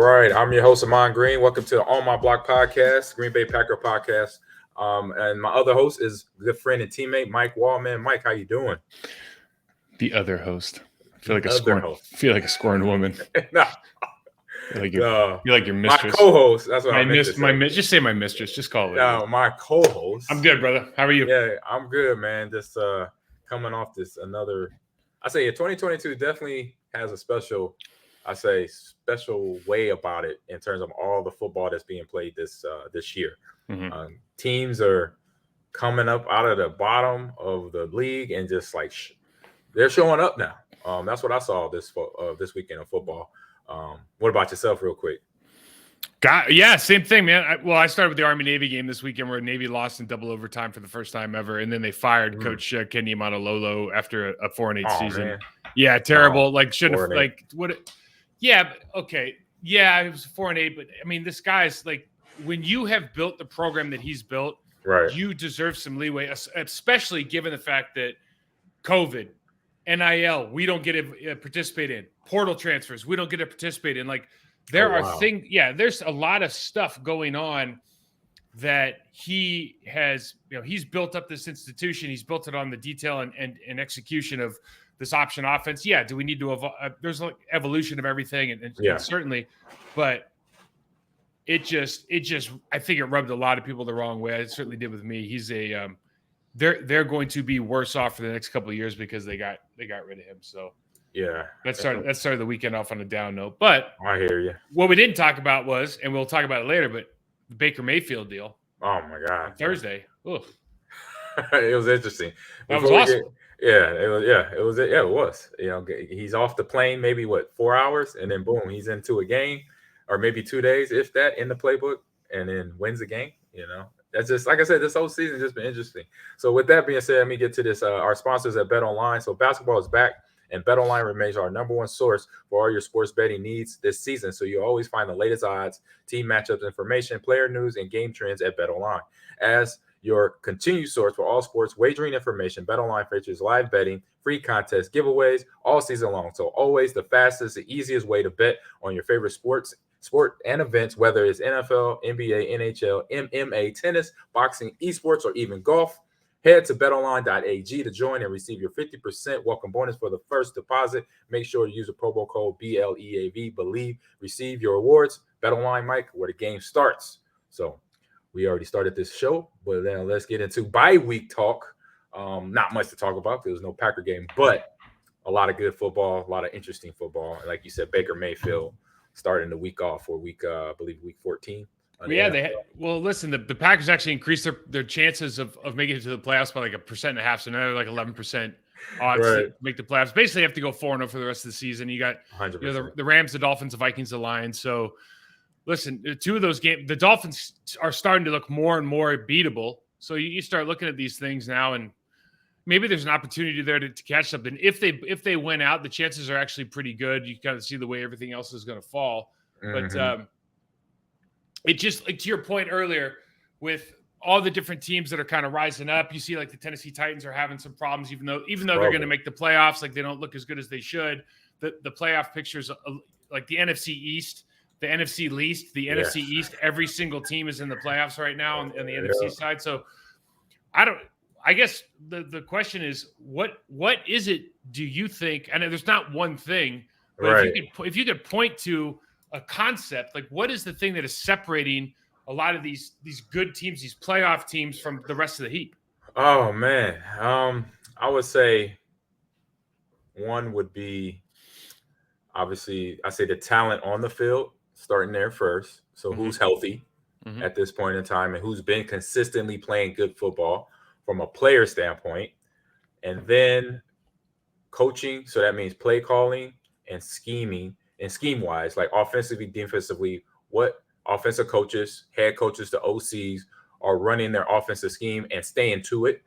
right. I'm your host, Ahman Green. Welcome to the On My Block podcast, Green Bay Packer podcast. And my other host is good friend and teammate, Mike Wahle. Mike, how you doing? The other host. I feel like a scorned woman. No. You're like your mistress. My co-host. That's what I meant to say. Just say my mistress. Just call it. No, my co-host. I'm good, brother. How are you? Yeah, I'm good, man. Just coming off this another. I say 2022 definitely has a special way about it in terms of all the football that's being played this year. Mm-hmm. Teams are coming up out of the bottom of the league and just like they're showing up now. That's what I saw this weekend of football. What about yourself, real quick? Yeah, same thing, man. I started with the Army-Navy game this weekend where Navy lost in double overtime for the first time ever, and then they fired Coach Kenny Amanalolo after a 4-8 season. Man. Yeah, terrible. Shouldn't have Yeah, okay. Yeah, it was 4-8, but I mean, this guy's like, when you have built the program that he's built, right, you deserve some leeway, especially given the fact that COVID, NIL, we don't get to participate in. Portal transfers, we don't get to participate in. Like, there's a lot of stuff going on that he has, he's built up this institution. He's built it on the detail and execution of this option offense. Yeah. Do we need to there's like evolution of everything and certainly, but it just, I think it rubbed a lot of people the wrong way. It certainly did with me. He's they're going to be worse off for the next couple of years because they got rid of him. So yeah, that started the weekend off on a down note. But I hear you. What we didn't talk about was, and we'll talk about it later, but the Baker Mayfield deal. Oh my God! Thursday. It was interesting. That was awesome. It was. He's off the plane maybe 4 hours, and then boom, he's into a game, or maybe 2 days, if that, in the playbook, and then wins the game. That's just, like I said, this whole season just been interesting. So with that being said, let me get to this. Our sponsors at Bet Online. So basketball is back, and Bet Online remains our number one source for all your sports betting needs this season. So you'll always find the latest odds, team matchups information, player news, and game trends at Bet Online. As your continued source for all sports wagering information, Bet Online features live betting, free contests, giveaways all season long. So always the fastest, the easiest way to bet on your favorite sport and events, whether it's NFL, NBA, NHL, MMA, tennis, boxing, esports, or even golf. Head to betonline.ag to join and receive your 50% welcome bonus for the first deposit. Make sure to use the promo code BLEAV, BELIEVE, receive your rewards. BetOnline, Mike, where the game starts. So we already started this show, but then let's get into bye-week talk. Not much to talk about because there's no Packer game, but a lot of good football, a lot of interesting football. And like you said, Baker Mayfield starting the week off for week 14. Listen, the Packers actually increased their chances of making it to the playoffs by like 1.5%. So now they're like 11% odds to make the playoffs. Basically, you have to go 4-0 for the rest of the season. You got the Rams, the Dolphins, the Vikings, the Lions. So listen, two of those games, the Dolphins are starting to look more and more beatable. So you start looking at these things now, and maybe there's an opportunity there to catch something. If they win out, the chances are actually pretty good. You kind of see the way everything else is going to fall. Mm-hmm. But it just, like to your point earlier, with all the different teams that are kind of rising up, you see like the Tennessee Titans are having some problems, even though they're going to make the playoffs, like they don't look as good as they should. The playoff pictures, like the NFC East, the NFC least, the NFC East, every single team is in the playoffs right now on the NFC side. So I guess the question is, what is it, do you think, and there's not one thing, but if you could point to a concept, like what is the thing that is separating a lot of these good teams, these playoff teams, from the rest of the heap? Oh man. I would say one would be, obviously, I say the talent on the field, starting there first. So who's healthy at this point in time and who's been consistently playing good football from a player standpoint, and then coaching. So that means play calling and scheming, and scheme-wise, like offensively, defensively, what offensive coaches, head coaches, the OCs are running their offensive scheme and staying to it.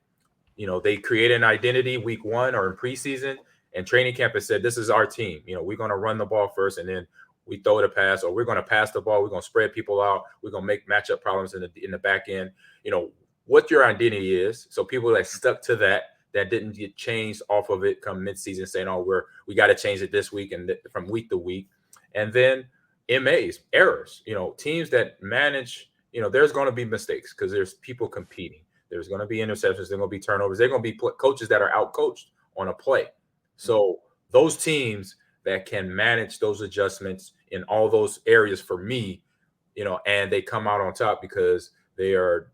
They create an identity week one or in preseason, and training camp has said, this is our team. We're going to run the ball first, and then we throw it a pass, or we're going to pass the ball. We're going to spread people out. We're going to make matchup problems in the back end. What your identity is. So people that stuck to that didn't get changed off of it come midseason saying, oh, we got to change it this week and from week to week. And then MAs, errors. Teams that manage. There's going to be mistakes because there's people competing. There's going to be interceptions. There's going to be turnovers. There's going to be coaches that are out coached on a play. So those teams that can manage those adjustments in all those areas for me, and they come out on top because they are,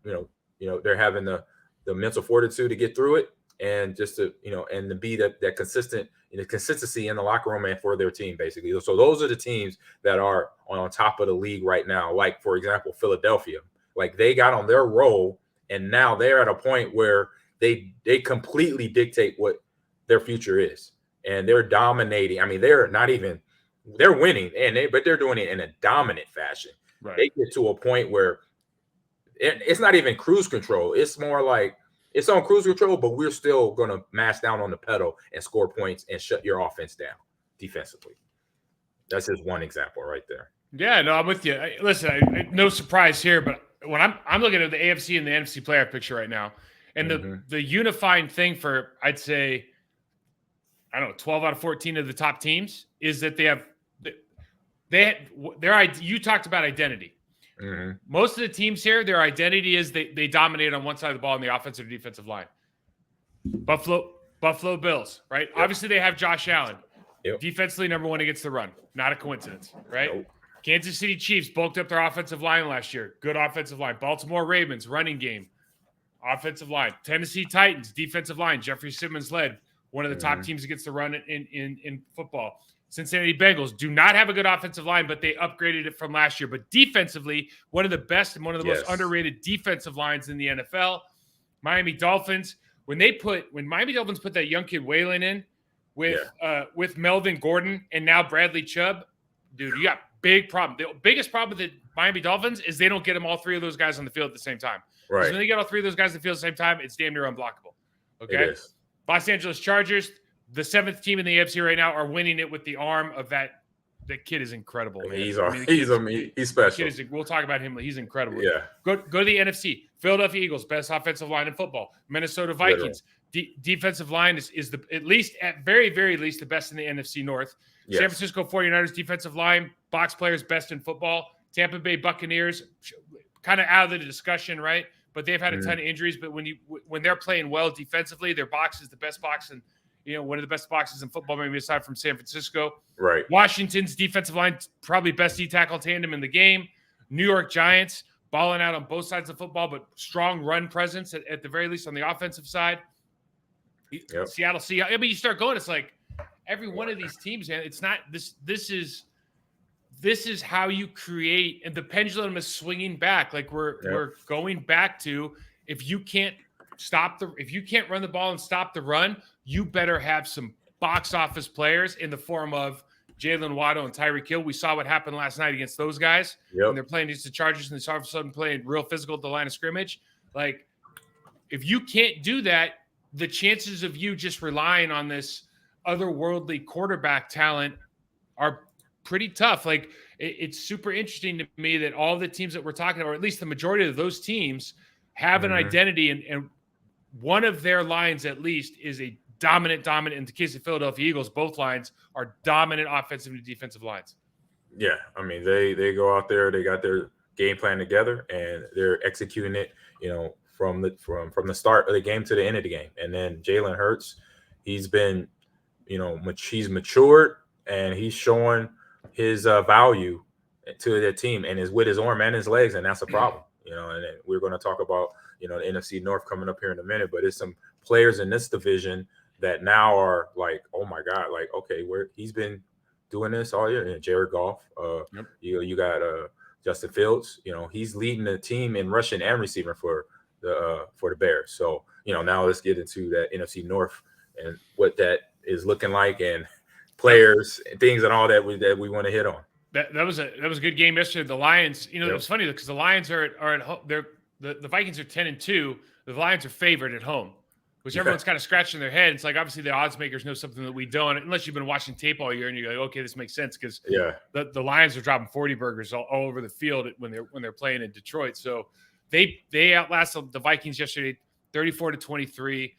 they're having the mental fortitude to get through it, and just to, and to be that consistent, consistency in the locker room and for their team, basically. So those are the teams that are on top of the league right now. Like, for example, Philadelphia, like they got on their roll, and now they're at a point where they completely dictate what their future is, and they're dominating. I mean, they're winning, but they're doing it in a dominant fashion. Right. They get to a point where it's not even cruise control. It's more like it's on cruise control, but we're still going to mash down on the pedal and score points and shut your offense down defensively. That's just one example right there. Yeah, no, I'm with you. Listen, no surprise here, but when I'm looking at the AFC and the NFC playoff picture right now, and the unifying thing for, I'd say, I don't know, 12 out of 14 of the top teams is that you talked about identity. Mm-hmm. Most of the teams here, their identity is they dominate on one side of the ball on the offensive or defensive line. Buffalo Bills, right? Yep. Obviously, they have Josh Allen. Yep. Defensively, number one against the run. Not a coincidence, right? Nope. Kansas City Chiefs bulked up their offensive line last year. Good offensive line. Baltimore Ravens, running game. Offensive line. Tennessee Titans, defensive line. Jeffrey Simmons led one of the top teams against the run in football. Cincinnati Bengals do not have a good offensive line, but they upgraded it from last year. But defensively, one of the best and one of the most underrated defensive lines in the NFL. Miami Dolphins, when Miami Dolphins put that young kid Wahle in with Melvin Gordon and now Bradley Chubb, dude, you got big problem. The biggest problem with the Miami Dolphins is they don't get them all three of those guys on the field at the same time. Right. When they get all three of those guys on the field at the same time, it's damn near unblockable. Okay. It is. Los Angeles Chargers, the 7th team in the AFC right now, are winning it with the arm of that. That kid is incredible. Man. He's special. We'll talk about him. He's incredible. Yeah. Go to the NFC. Philadelphia Eagles, best offensive line in football. Minnesota Vikings, defensive line is the at least at very, very least the best in the NFC North. Yes. San Francisco 49ers defensive line, box players best in football. Tampa Bay Buccaneers, kind of out of the discussion, right? But they've had a ton of injuries. But when they're playing well defensively, their box is the best box in, one of the best boxes in football, maybe aside from San Francisco. Right. Washington's defensive line, probably best D-tackle tandem in the game. New York Giants, balling out on both sides of football, but strong run presence at the very least on the offensive side. Yep. Seattle Seahawks. I mean, you start going, it's like every one of these teams, man, it's not this. This is how you create, and the pendulum is swinging back. Like we're going back to, if you can't run the ball and stop the run, you better have some box office players in the form of Jalen Waddle and Tyreek Hill. We saw what happened last night against those guys. Yep. When they're playing against the Chargers and they all of a sudden playing real physical at the line of scrimmage. Like, if you can't do that, the chances of you just relying on this otherworldly quarterback talent are pretty tough. Like, it's super interesting to me that all the teams that we're talking about, or at least the majority of those teams, have an identity, and one of their lines at least is a dominant. In the case of Philadelphia Eagles, both lines are dominant offensive and defensive lines. Yeah, I mean, they go out there, they got their game plan together, and they're executing it, from the start of the game to the end of the game. And then Jalen Hurts, he's been, he's matured, and he's showing his value to the team, and is with his arm and his legs, and that's a problem. And we're going to talk about, the NFC North coming up here in a minute, but it's some players in this division that now are like, oh my God, like, okay, he's been doing this all year. And Jared Goff, you got Justin Fields, he's leading the team in rushing and receiving for the Bears. So, now let's get into that NFC North and what that is looking like, and players and things and all that we want to hit on. That was a good game yesterday. The Lions, it was funny because the Lions are at home. The Vikings are 10-2. The Lions are favored at home, which everyone's kind of scratching their head. It's like, obviously the odds makers know something that we don't, unless you've been watching tape all year and you go, okay, this makes sense, because the Lions are dropping 40 burgers all over the field when they're playing in Detroit. So they outlasted the Vikings yesterday 34-23.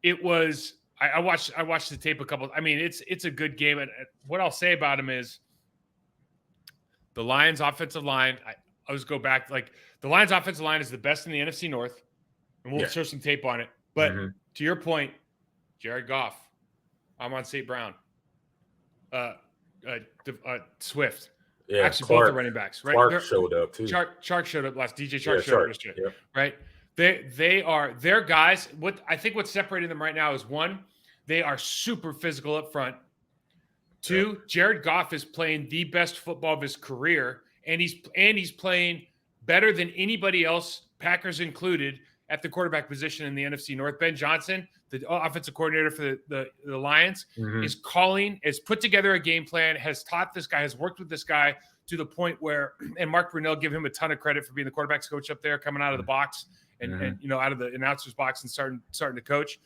It was I watched the tape a couple. I mean, it's a good game, and what I'll say about him is the Lions' offensive line. I always go back, like, the Lions' offensive line is the best in the NFC North, and we'll show some tape on it. But to your point, Jared Goff, Ahman St. Brown, Swift. Yeah, actually Clark, both the running backs, right? Clark showed up too. Chark showed up last. DJ Chark showed up yesterday, yep. right? They're guys. What's separating them right now is, one, they are super physical up front. Two, Jared Goff is playing the best football of his career, and he's playing better than anybody else, Packers included, at the quarterback position in the NFC North. Ben Johnson, the offensive coordinator for the Lions, is put together a game plan, has taught this guy, has worked with this guy to the point where, and Mark Brunell, give him a ton of credit for being the quarterback's coach up there, coming out of the box and out of the announcer's box and starting to coach.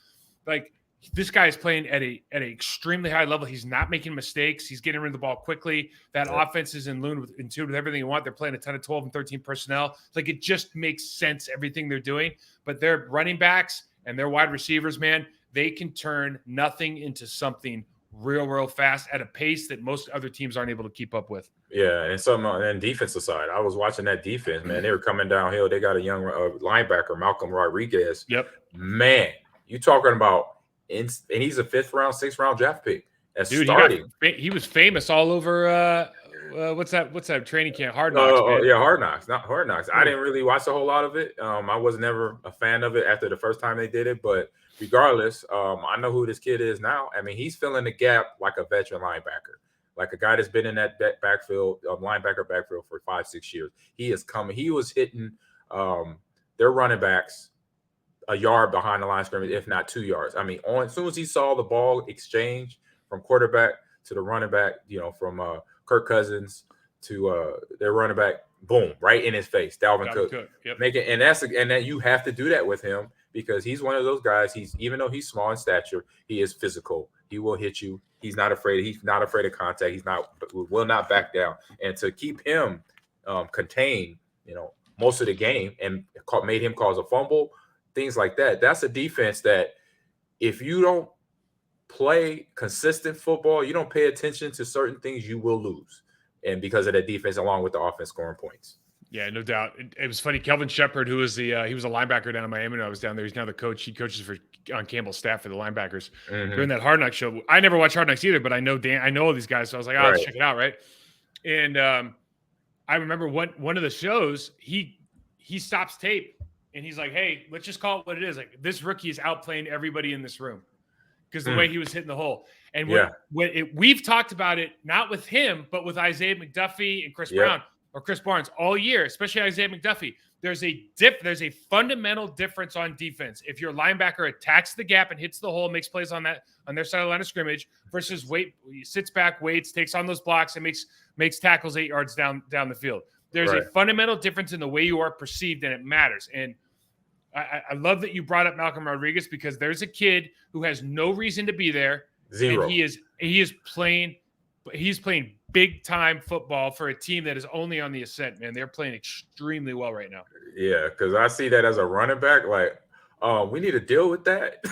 Like, this guy is playing at an extremely high level. He's not making mistakes. He's getting rid of the ball quickly. That offense is in tune with everything you want. They're playing a ton of 12 and 13 personnel. Like, it just makes sense, everything they're doing. But their running backs and their wide receivers, man, they can turn nothing into something real fast at a pace that most other teams aren't able to keep up with. Yeah, and some on the defensive side, I was watching that defense, man. They were coming downhill. They got a young linebacker, Malcolm Rodriguez. Yep. Man, you talking about, and he's a 5th round, 6th round draft pick. That's starting. He was famous all over. What's that training camp? Hard Knocks. Hard Knocks, not Hard Knocks. I didn't really watch a whole lot of it. I was never a fan of it after the first time they did it, but regardless, I know who this kid is now. I mean, he's filling the gap like a veteran linebacker, like a guy that's been in that backfield, linebacker backfield for 5-6 years. He is coming. He was hitting their running backs a yard behind the line of scrimmage, if not 2 yards. I mean, as soon as he saw the ball exchange from quarterback to the running back, from Kirk Cousins to their running back, boom, right in his face, Dalvin Cook. Yep. And that you have to do that with him, because he's one of those guys. Even though he's small in stature, he is physical. He will hit you. He's not afraid. He's not afraid of contact. Will not back down. And to keep him contained, most of the game, and made him cause a fumble, things like that. That's a defense that, if you don't play consistent football, you don't pay attention to certain things, you will lose. And because of that defense, along with the offense scoring points. Yeah, no doubt. It was funny. Kelvin Shepard, who was he was a linebacker down in Miami when I was down there. He's now the coach. He coaches on Campbell's staff for the linebackers. During that Hard Knocks show, I never watched Hard Knocks either, but I know all these guys, so I was like, let's check it out, right? And I remember one of the shows, he stops tape and he's like, "Hey, let's just call it what it is. Like, this rookie is outplaying everybody in this room because the way he was hitting the hole." And we've talked about it, not with him, but with Isaiah McDuffie and Chris Brown or Chris Barnes all year, especially Isaiah McDuffie. There's a fundamental difference on defense. If your linebacker attacks the gap and hits the hole, makes plays on their side of the line of scrimmage, versus sits back, waits, takes on those blocks, and makes tackles 8 yards down the field. There's a fundamental difference in the way you are perceived, and it matters. And I love that you brought up Malcolm Rodriguez, because there's a kid who has no reason to be there. Zero. And he is playing big time football for a team that is only on the ascent, man. They're playing extremely well right now. Yeah, because I see that as a running back, like, we need to deal with that.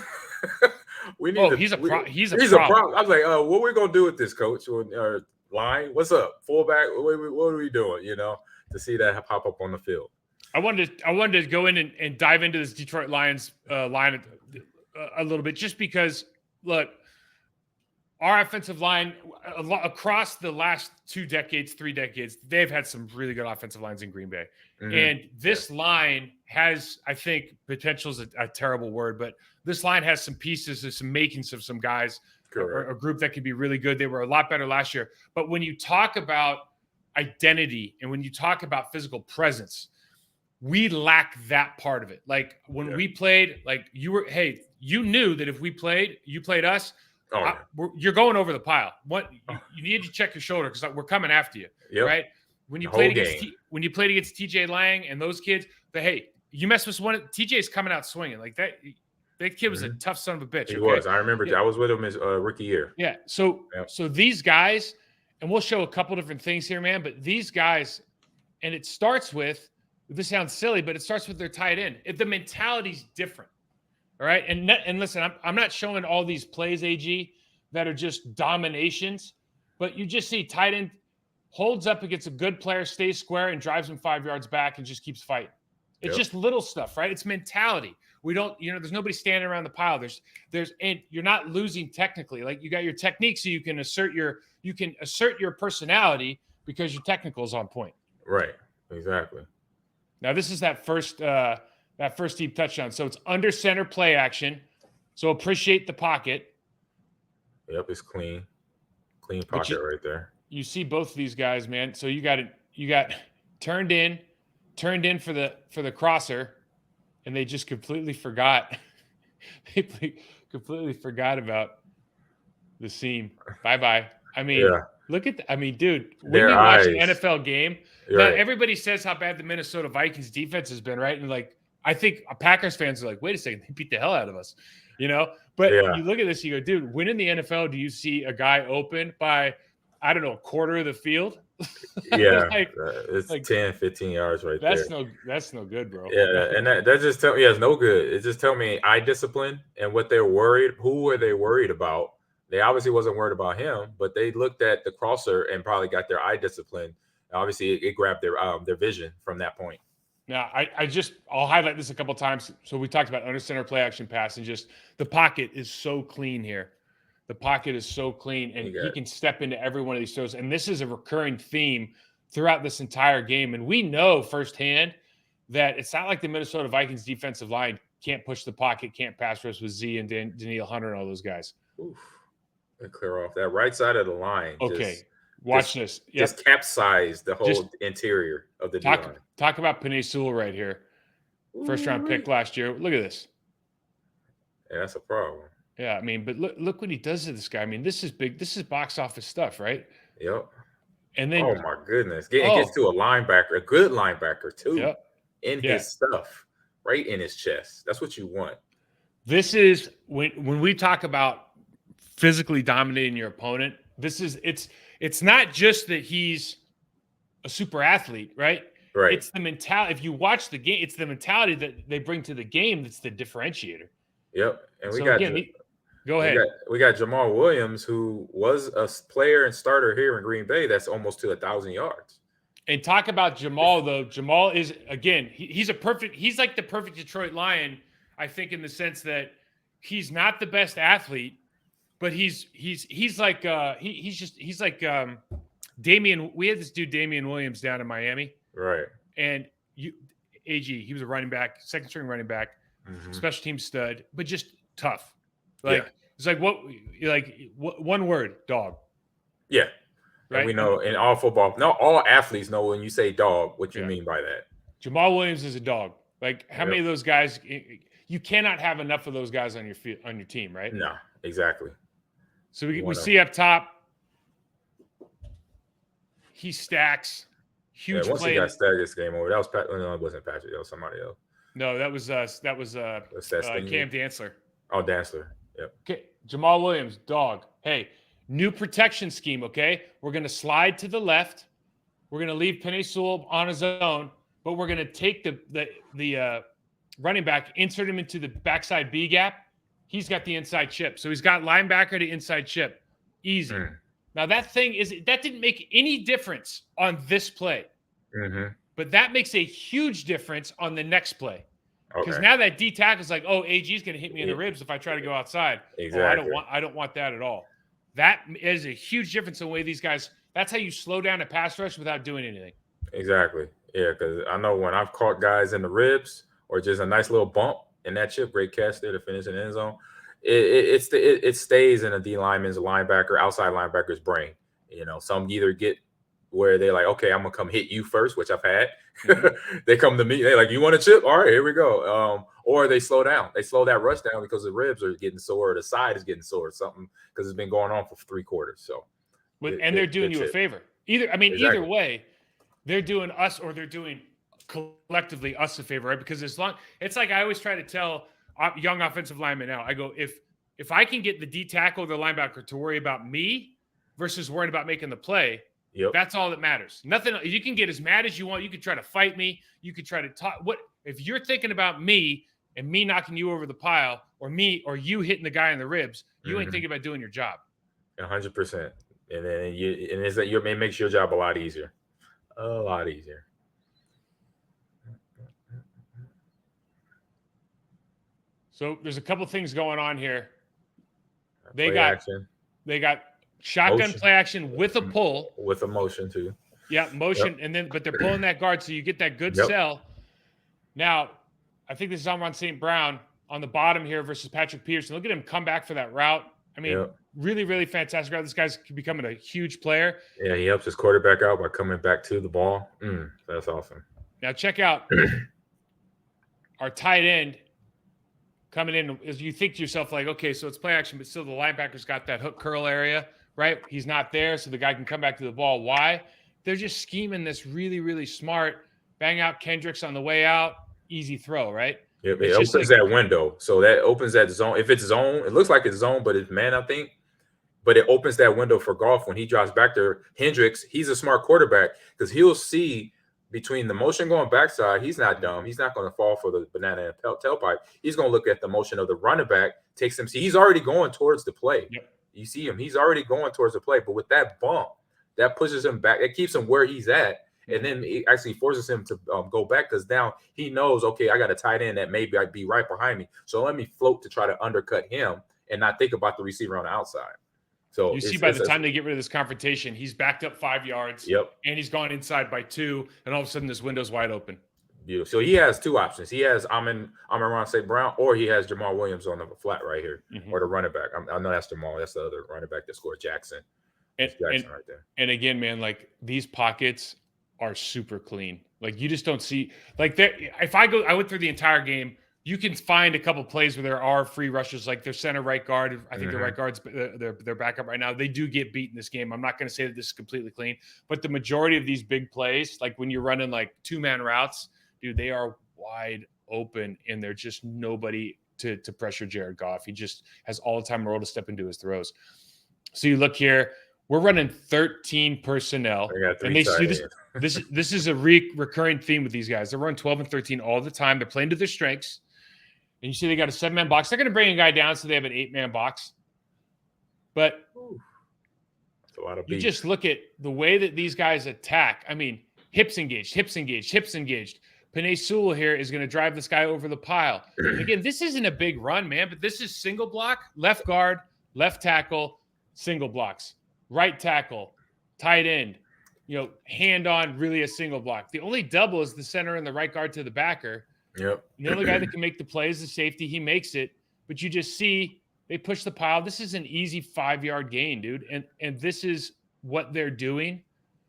He's a problem. I was like, what we gonna do with this, coach? Or line? What's up, fullback? What are we doing? To see that pop up on the field. I wanted to go in and dive into this Detroit Lions line a little bit, just because, look, our offensive line across the last 2 decades, 3 decades, they've had some really good offensive lines in Green Bay. And this line has, I think, potential is a terrible word, but this line has some pieces, there's some makings of some guys, a group that could be really good. They were a lot better last year. But when you talk about identity and when you talk about physical presence, we lack that part of it. Like, when we played, like, you knew that if we played, you played us, you're going over the pile. You need to check your shoulder, because we're coming after you, right? When you played against TJ Lang and those kids, but hey, you mess with one. TJ's coming out swinging like that. That kid was a tough son of a bitch. He was. I remember. I was with him his rookie year. Yeah. So these guys, and we'll show a couple different things here, man. But these guys, and it starts with. This sounds silly, but it starts with their tight end. The mentality's different. All right. And listen, I'm not showing all these plays, AG, that are just dominations, but you just see tight end. holds up against a good player, stays square, and drives him 5 yards back and just keeps fighting. It's just little stuff, right? It's mentality. We don't, there's nobody standing around the pile. And you're not losing technically. Like, you got your technique, so you can assert your personality because your technical is on point. Right. Exactly. Now, this is that first deep touchdown. So it's under center play action. So appreciate the pocket. Yep, it's clean pocket right there. You see both of these guys, man. So you got turned in for the crosser, and they just completely forgot. They completely forgot about the seam. Bye. I mean, look at dude, when you watch an NFL game, now everybody says how bad the Minnesota Vikings defense has been, right? And like, I think Packers fans are like, wait a second, they beat the hell out of us, But you look at this, you go, dude, when in the NFL do you see a guy open by, I don't know, a quarter of the field? Yeah, it's 10, 15 yards right there. That's no good, bro. Yeah, and that just tell me, it's no good. It just tell me eye discipline and what they're worried. Who were they worried about? They obviously wasn't worried about him, but they looked at the crosser and probably got their eye discipline. Obviously, it grabbed their vision from that point. Now, I'll highlight this a couple times. So we talked about under center play action pass, and just the pocket is so clean here. The pocket is so clean, and he can step into every one of these throws. And this is a recurring theme throughout this entire game. And we know firsthand that it's not like the Minnesota Vikings defensive line can't push the pocket, can't pass rush with Z and Danielle Hunter and all those guys. Oof. They clear off that right side of the line. Okay. Watch this. Yep. Just capsize the whole interior of the D-line. Talk about Penei Sewell right here. First round pick last year. Look at this. Yeah, that's a problem. Yeah, I mean, but look what he does to this guy. I mean, this is big. This is box office stuff, right? Yep. And then, oh my goodness, it gets to a linebacker, a good linebacker too, in his stuff, right in his chest. That's what you want. This is when we talk about physically dominating your opponent. It's not just that he's a super athlete, right? Right. It's the mentality. If you watch the game, it's the mentality that they bring to the game that's the differentiator. Yep. And go ahead. We got Jamal Williams, who was a player and starter here in Green Bay. That's almost to 1,000 yards. And talk about Jamal, though. Jamal is, again, he's like the perfect Detroit Lion, I think, in the sense that he's not the best athlete, but he's like Damian. We had this dude Damian Williams down in Miami, right? And he was a running back, second string running back, special team stud, but just tough. It's like one word, dog. Yeah, right. And we know in all football, all athletes know when you say dog, what you mean by that. Jamal Williams is a dog. Like, how many of those guys? You cannot have enough of those guys on your team, right? No, exactly. So we see up top, he stacks. Huge once play. He got stacked this game over. That was no, it wasn't Patrick. That was somebody else. No, that was Cam Dantzler. Oh, Dantzler. Yep. Okay, Jamal Williams, dog. Hey, new protection scheme. Okay, we're gonna slide to the left. We're gonna leave Penei Sewell on his own, but we're gonna take the running back, insert him into the backside B gap. He's got the inside chip, so he's got linebacker to inside chip. Easy. Now that didn't make any difference on this play, but that makes a huge difference on the next play. Because now that D tackle is like, oh, AG is going to hit me in the ribs if I try to go outside. Exactly. I don't want that at all. That is a huge difference in the way these guys. That's how you slow down a pass rush without doing anything. Exactly. Yeah, because I know when I've caught guys in the ribs or just a nice little bump in that chip, great catch there to finish in the end zone. It stays in a D lineman's, outside linebacker's brain. Some either get where they're like, okay, I'm gonna come hit you first, which I've had. They come to me, they're like, you want a chip? All right, here we go. Or they slow down. They slow that rush down because the ribs are getting sore, or the side is getting sore, or something, because it's been going on for 3 quarters. So, they're doing you a favor. Either way, they're doing us or they're doing collectively us a favor, right? Because it's like I always try to tell young offensive linemen now. I go, if I can get the D tackle or the linebacker to worry about me versus worrying about making the play, that's all that matters. Nothing. You can get as mad as you want. You could try to fight me. You could try to talk. What if you're thinking about me and me knocking you over the pile, or you hitting the guy in the ribs? You ain't thinking about doing your job. 100%. and then it makes your job a lot easier. A lot easier. So there's a couple things going on here. They action. They got shotgun motion. Play action with a pull. With a motion too. Yeah, motion, but they're pulling that guard, so you get that good sell. Now, I think this is Ahman St. Brown on the bottom here versus Patrick Peterson. Look at him come back for that route. I mean, really, really fantastic route. This guy's becoming a huge player. Yeah, he helps his quarterback out by coming back to the ball. That's awesome. Now, check out our tight end coming in. As you think to yourself, like, okay, so it's play action, but still the linebacker's got that hook curl area, right? He's not there, so the guy can come back to the ball. Why? They're just scheming this really, really smart. Bang out Kendricks on the way out. Easy throw, right? Yep, it opens that window. So that opens that zone. If it's zone, it looks like it's zone, but it's man, I think. But it opens that window for Goff when he drops back there. Hendricks, he's a smart quarterback because he'll see between the motion going backside. He's not dumb. He's not going to fall for the banana and tailpipe. He's going to look at the motion of the running back, takes him. See, he's already going towards the play. Yep. You see him. He's already going towards the play. But with that bump, that pushes him back. It keeps him where he's at. And then it actually forces him to go back because now he knows, okay, I got a tight end that maybe I'd be right behind me. So let me float to try to undercut him and not think about the receiver on the outside. So you see by the time they get rid of this confrontation, he's backed up 5 yards. Yep. And he's gone inside by 2. And all of a sudden this window's wide open. Beautiful. So he has 2 options. He has Ahman St. Brown, or he has Jamal Williams on the flat right here, or the running back. I know that's Jamal. That's the other running back that scored, Jackson. Jackson right there. And again, man, like these pockets are super clean. Like you just don't see like there. If I went through the entire game, you can find a couple plays where there are free rushes, like their center right guard. I think the right guard's their backup right now. They do get beat in this game. I'm not going to say that this is completely clean, but the majority of these big plays, like when you're running like 2-man routes, dude, they are wide open and they're just nobody to pressure Jared Goff. He just has all the time in the world to step into his throws. So you look here. We're running 13 personnel, and they see this. This is a recurring theme with these guys. They're running 12 and 13 all the time. They're playing to their strengths, and you see they got a 7-man box. They're going to bring a guy down, so they have an 8-man box. But that's a lot of you just look at the way that these guys attack. I mean, hips engaged, hips engaged, hips engaged. Penei Sewell here is going to drive this guy over the pile. And again, this isn't a big run, man, but this is single block, left guard, left tackle, single blocks. Right tackle, tight end, hand on, really a single block. The only double is the center and the right guard to the backer. Yep. And the only guy that can make the play is the safety. He makes it. But you just see they push the pile. This is an easy 5-yard gain, dude. And this is what they're doing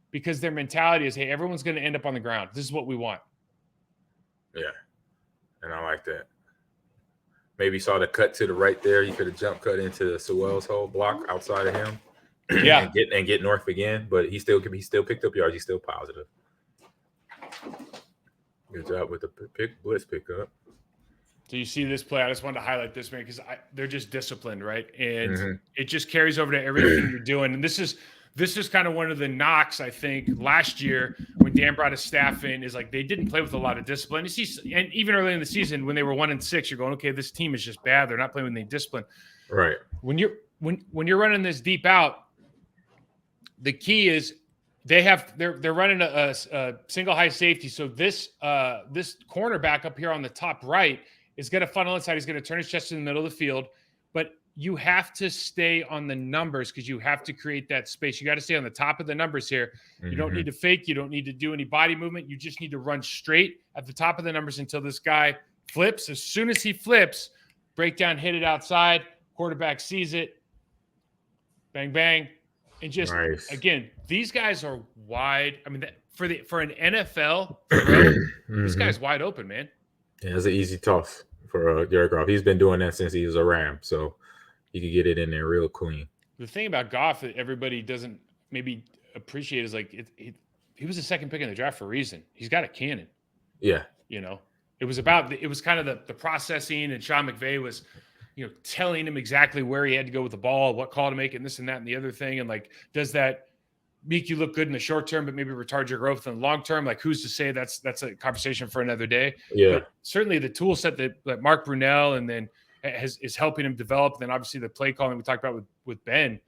because their mentality is, hey, everyone's going to end up on the ground. This is what we want. Yeah. And I like that. Maybe saw the cut to the right there. You could have jump cut into Sewell's whole block outside of him. Yeah, and get north again, but he still picked up yards. He's still positive. Good job with the blitz pickup. So you see this play. I just wanted to highlight this, man, because they're just disciplined, right? And it just carries over to everything you're doing. And this is kind of one of the knocks, I think, last year when Dan brought his staff in, is like they didn't play with a lot of discipline. You see, and even early in the season when they were 1-6, you're going, okay, this team is just bad. They're not playing with any discipline. Right. When you're running this deep out, the key is they're running a single high safety. So this cornerback up here on the top right is going to funnel inside. He's going to turn his chest in the middle of the field, but you have to stay on the numbers because you have to create that space. You got to stay on the top of the numbers here. You don't need to fake. You don't need to do any body movement. You just need to run straight at the top of the numbers until this guy flips. As soon as he flips, break down, hit it outside. Quarterback sees it. Bang, bang. And just, again, these guys are wide. I mean, for an NFL throw, this guy's wide open, man. Yeah, it's an easy toss for Jared Goff. He's been doing that since he was a Ram, so he could get it in there real clean. The thing about Goff that everybody doesn't maybe appreciate is like he was the second pick in the draft for a reason. He's got a cannon. Yeah. It was kind of the processing, and Sean McVay was – telling him exactly where he had to go with the ball, what call to make, and this and that and the other thing. And like, does that make you look good in the short term, but maybe retard your growth in the long term? Like, who's to say? That's a conversation for another day. Yeah. But certainly the tool set that Mark Brunell and then is helping him develop. And then obviously the play calling we talked about with Ben.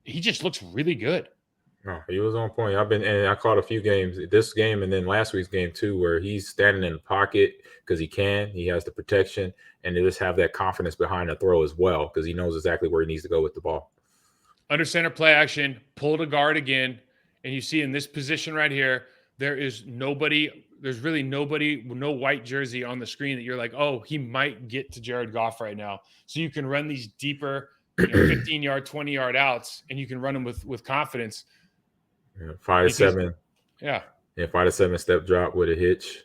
he just looks really good. No, he was on point. I caught a few games, this game and then last week's game too, where he's standing in the pocket because he has the protection, and they just have that confidence behind the throw as well because he knows exactly where he needs to go with the ball. Under center play action, pull to guard again, and you see in this position right here, there's really nobody, no white jersey on the screen that you're like, oh, he might get to Jared Goff right now. So you can run these deeper, 15-yard, 20-yard outs, and you can run them with confidence. 5 to 7. Yeah. 5 to 7 step drop with a hitch.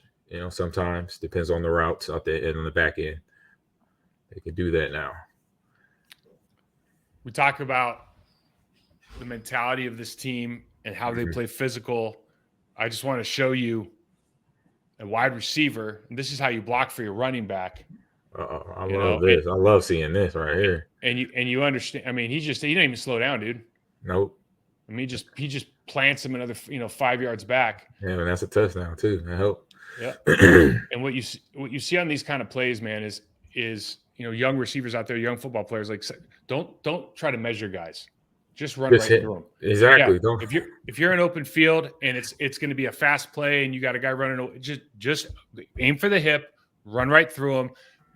Sometimes depends on the routes out there and on the back end. They can do that now. We talk about the mentality of this team and how they play physical. I just want to show you a wide receiver. And this is how you block for your running back. I love this. I love seeing this right here. And you understand. I mean, he didn't even slow down, dude. Nope. I mean, he just plants him another 5 yards back. Yeah, and that's a touchdown too. That helped. Yeah. And what you see on these kind of plays, man, is young receivers out there, young football players, like, don't try to measure guys. Just run right through them. Exactly. Yeah. If you're in open field and it's going to be a fast play and you got a guy running, just aim for the hip, run right through them.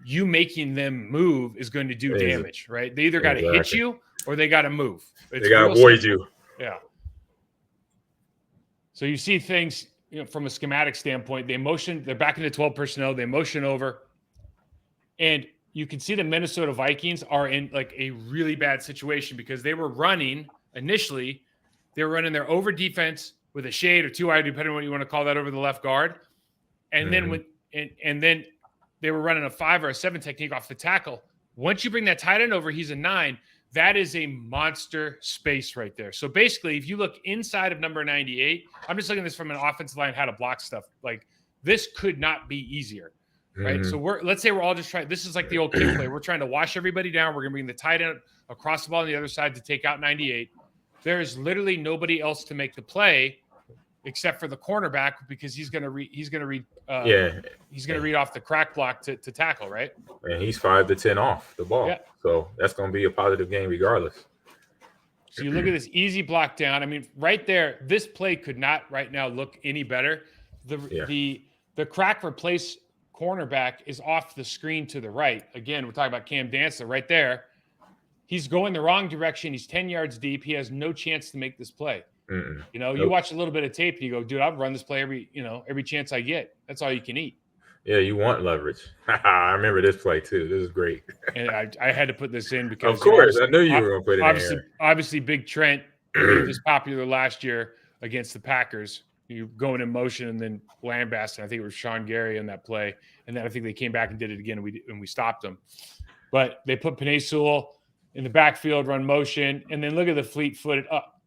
You making them move is going to do damage, right? They either got to hit you or they got to move. They got to avoid you. Yeah. So you see things, from a schematic standpoint, they're back into 12 personnel, they motion over, and you can see the Minnesota Vikings are in like a really bad situation because they were running initially. They were running their over defense with a shade or 2-eye, depending on what you want to call that, over the left guard. And then then they were running a 5 or a 7 technique off the tackle. Once you bring that tight end over, he's a 9. That is a monster space right there. So basically, if you look inside of number 98, I'm just looking at this from an offensive line, how to block stuff. Like, this could not be easier. Right. So let's say we're all just trying. This is like the old kick play. We're trying to wash everybody down. We're going to bring the tight end across the ball on the other side to take out 98. There is literally nobody else to make the play except for the cornerback because he's going to read off the crack block to tackle. Right. And he's 5 to 10 off the ball. Yeah. So that's going to be a positive game regardless. So you look at this easy block down. I mean, right there, this play could not right now look any better. The crack replace cornerback is off the screen to the right. Again, we're talking about Cam Dantzler right there. He's going the wrong direction. He's 10 yards deep. He has no chance to make this play. You watch a little bit of tape and you go, dude, I'll run this play every chance I get. That's all you can eat. Yeah, you want leverage. I remember this play too. This is great. And I had to put this in because, of course, I knew you were going to put it in. Obviously, Big Trent was popular last year against the Packers. You going in motion and then lambasting. I think it was Sean Gary on that play, and then I think they came back and did it again, and we stopped them. But they put Penei Sewell in the backfield, run motion, and then look at the fleet-footed up.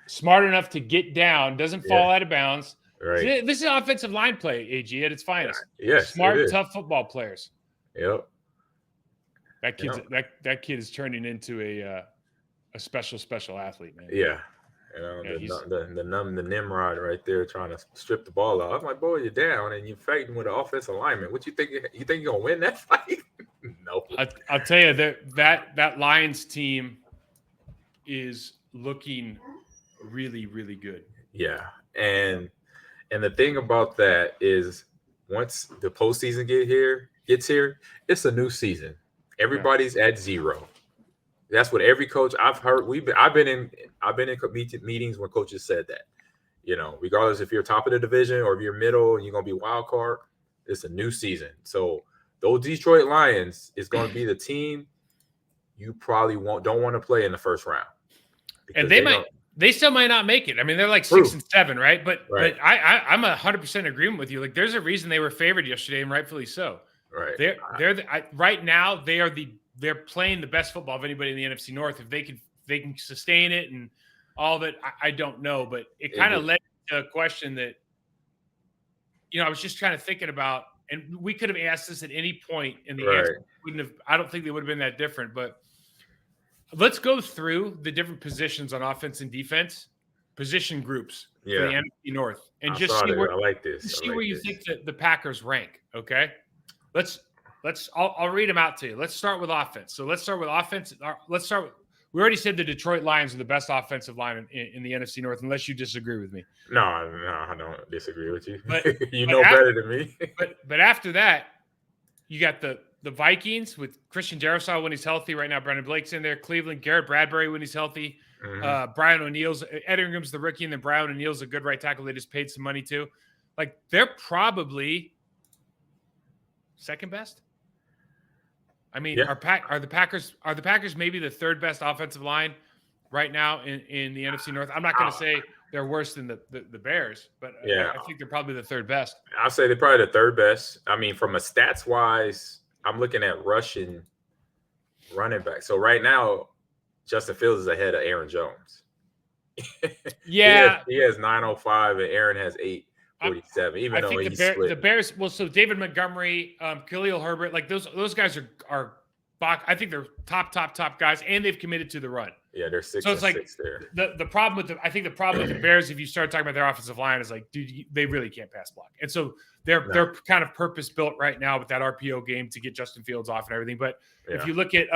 Smart enough to get down, doesn't fall out of bounds. Right. This is offensive line play, AG, at its finest. Yes, smart, tough football players. Yep. That kid is turning into a special athlete, man. Yeah. The Nimrod right there trying to strip the ball out. I'm like, boy, you're down and you're fighting with an offensive lineman. What you think? You think you're gonna win that fight? No. I'll tell you that Lions team is looking really, really good. Yeah, and the thing about that is once the postseason gets here, it's a new season. Everybody's at 0. That's what every coach I've heard. I've been in meetings when coaches said that. Regardless if you're top of the division or if you're middle and you're gonna be wild card, it's a new season. So those Detroit Lions is going to be the team you probably don't want to play in the first round. And they still might not make it. I mean, they're like 6 and 7, right? But I'm 100% agreement with you. Like, there's a reason they were favored yesterday, and rightfully so. Right. Right now they're playing the best football of anybody in the NFC North. If they can sustain it and all of it, I don't know. But it kind of led to a question that, I was just trying to thinking about, and we could have asked this at any point, and the answer wouldn't have. I don't think they would have been that different. But let's go through the different positions on offense and defense, position groups for the NFC North, and just see where you think that the Packers rank. Okay, I'll read them out to you. Let's start with offense. So let's start with offense. Let's start we already said the Detroit Lions are the best offensive line in the NFC North, unless you disagree with me. No, I don't disagree with you. But you know better than me. but after that, you got the Vikings with Christian Darrisaw when he's healthy. Right now, Brendan Blake's in there. Cleveland, Garrett Bradbury when he's healthy. Brian O'Neill's Ed Ingram's the rookie, and then Brian O'Neill's a good right tackle. They just paid some money to. Like, they're probably second best. I mean, are the Packers maybe the third best offensive line right now in the NFC North? I'm not going to say they're worse than the Bears, but I think they're probably the third best. I'll say they're probably the third best. I mean, from a stats wise, I'm looking at rushing running back. So right now, Justin Fields is ahead of Aaron Jones. Yeah, he has 905 and Aaron has 847. Even though he's split. The Bears. Well, so David Montgomery, Khalil Herbert, like those guys are. I think they're top guys, and they've committed to the run. Yeah, they're 6 so it's like 6 there. The problem with the problem with the Bears, if you start talking about their offensive line, is like, dude, they really can't pass block, and so they're kind of purpose built right now with that RPO game to get Justin Fields off and everything. But if you look at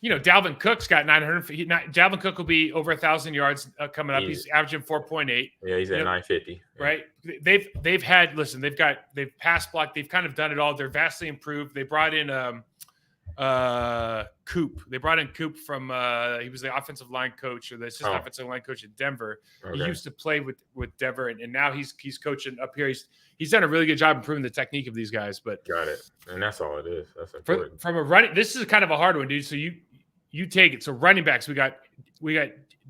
Dalvin Cook's got 900. Dalvin Cook will be over 1,000 yards coming up. He's averaging 4.8. Yeah, he's at 950. Right? They've pass blocked. They've kind of done it all. They're vastly improved. They brought in Coop. They brought in Coop from he was the offensive line coach or the assistant offensive line coach at Denver. Okay. He used to play with Denver, and now he's coaching up here. He's done a really good job improving the technique of these guys. But got it, and that's all it is. That's important. From a running, this is kind of a hard one, dude. So you take it. So running backs, we got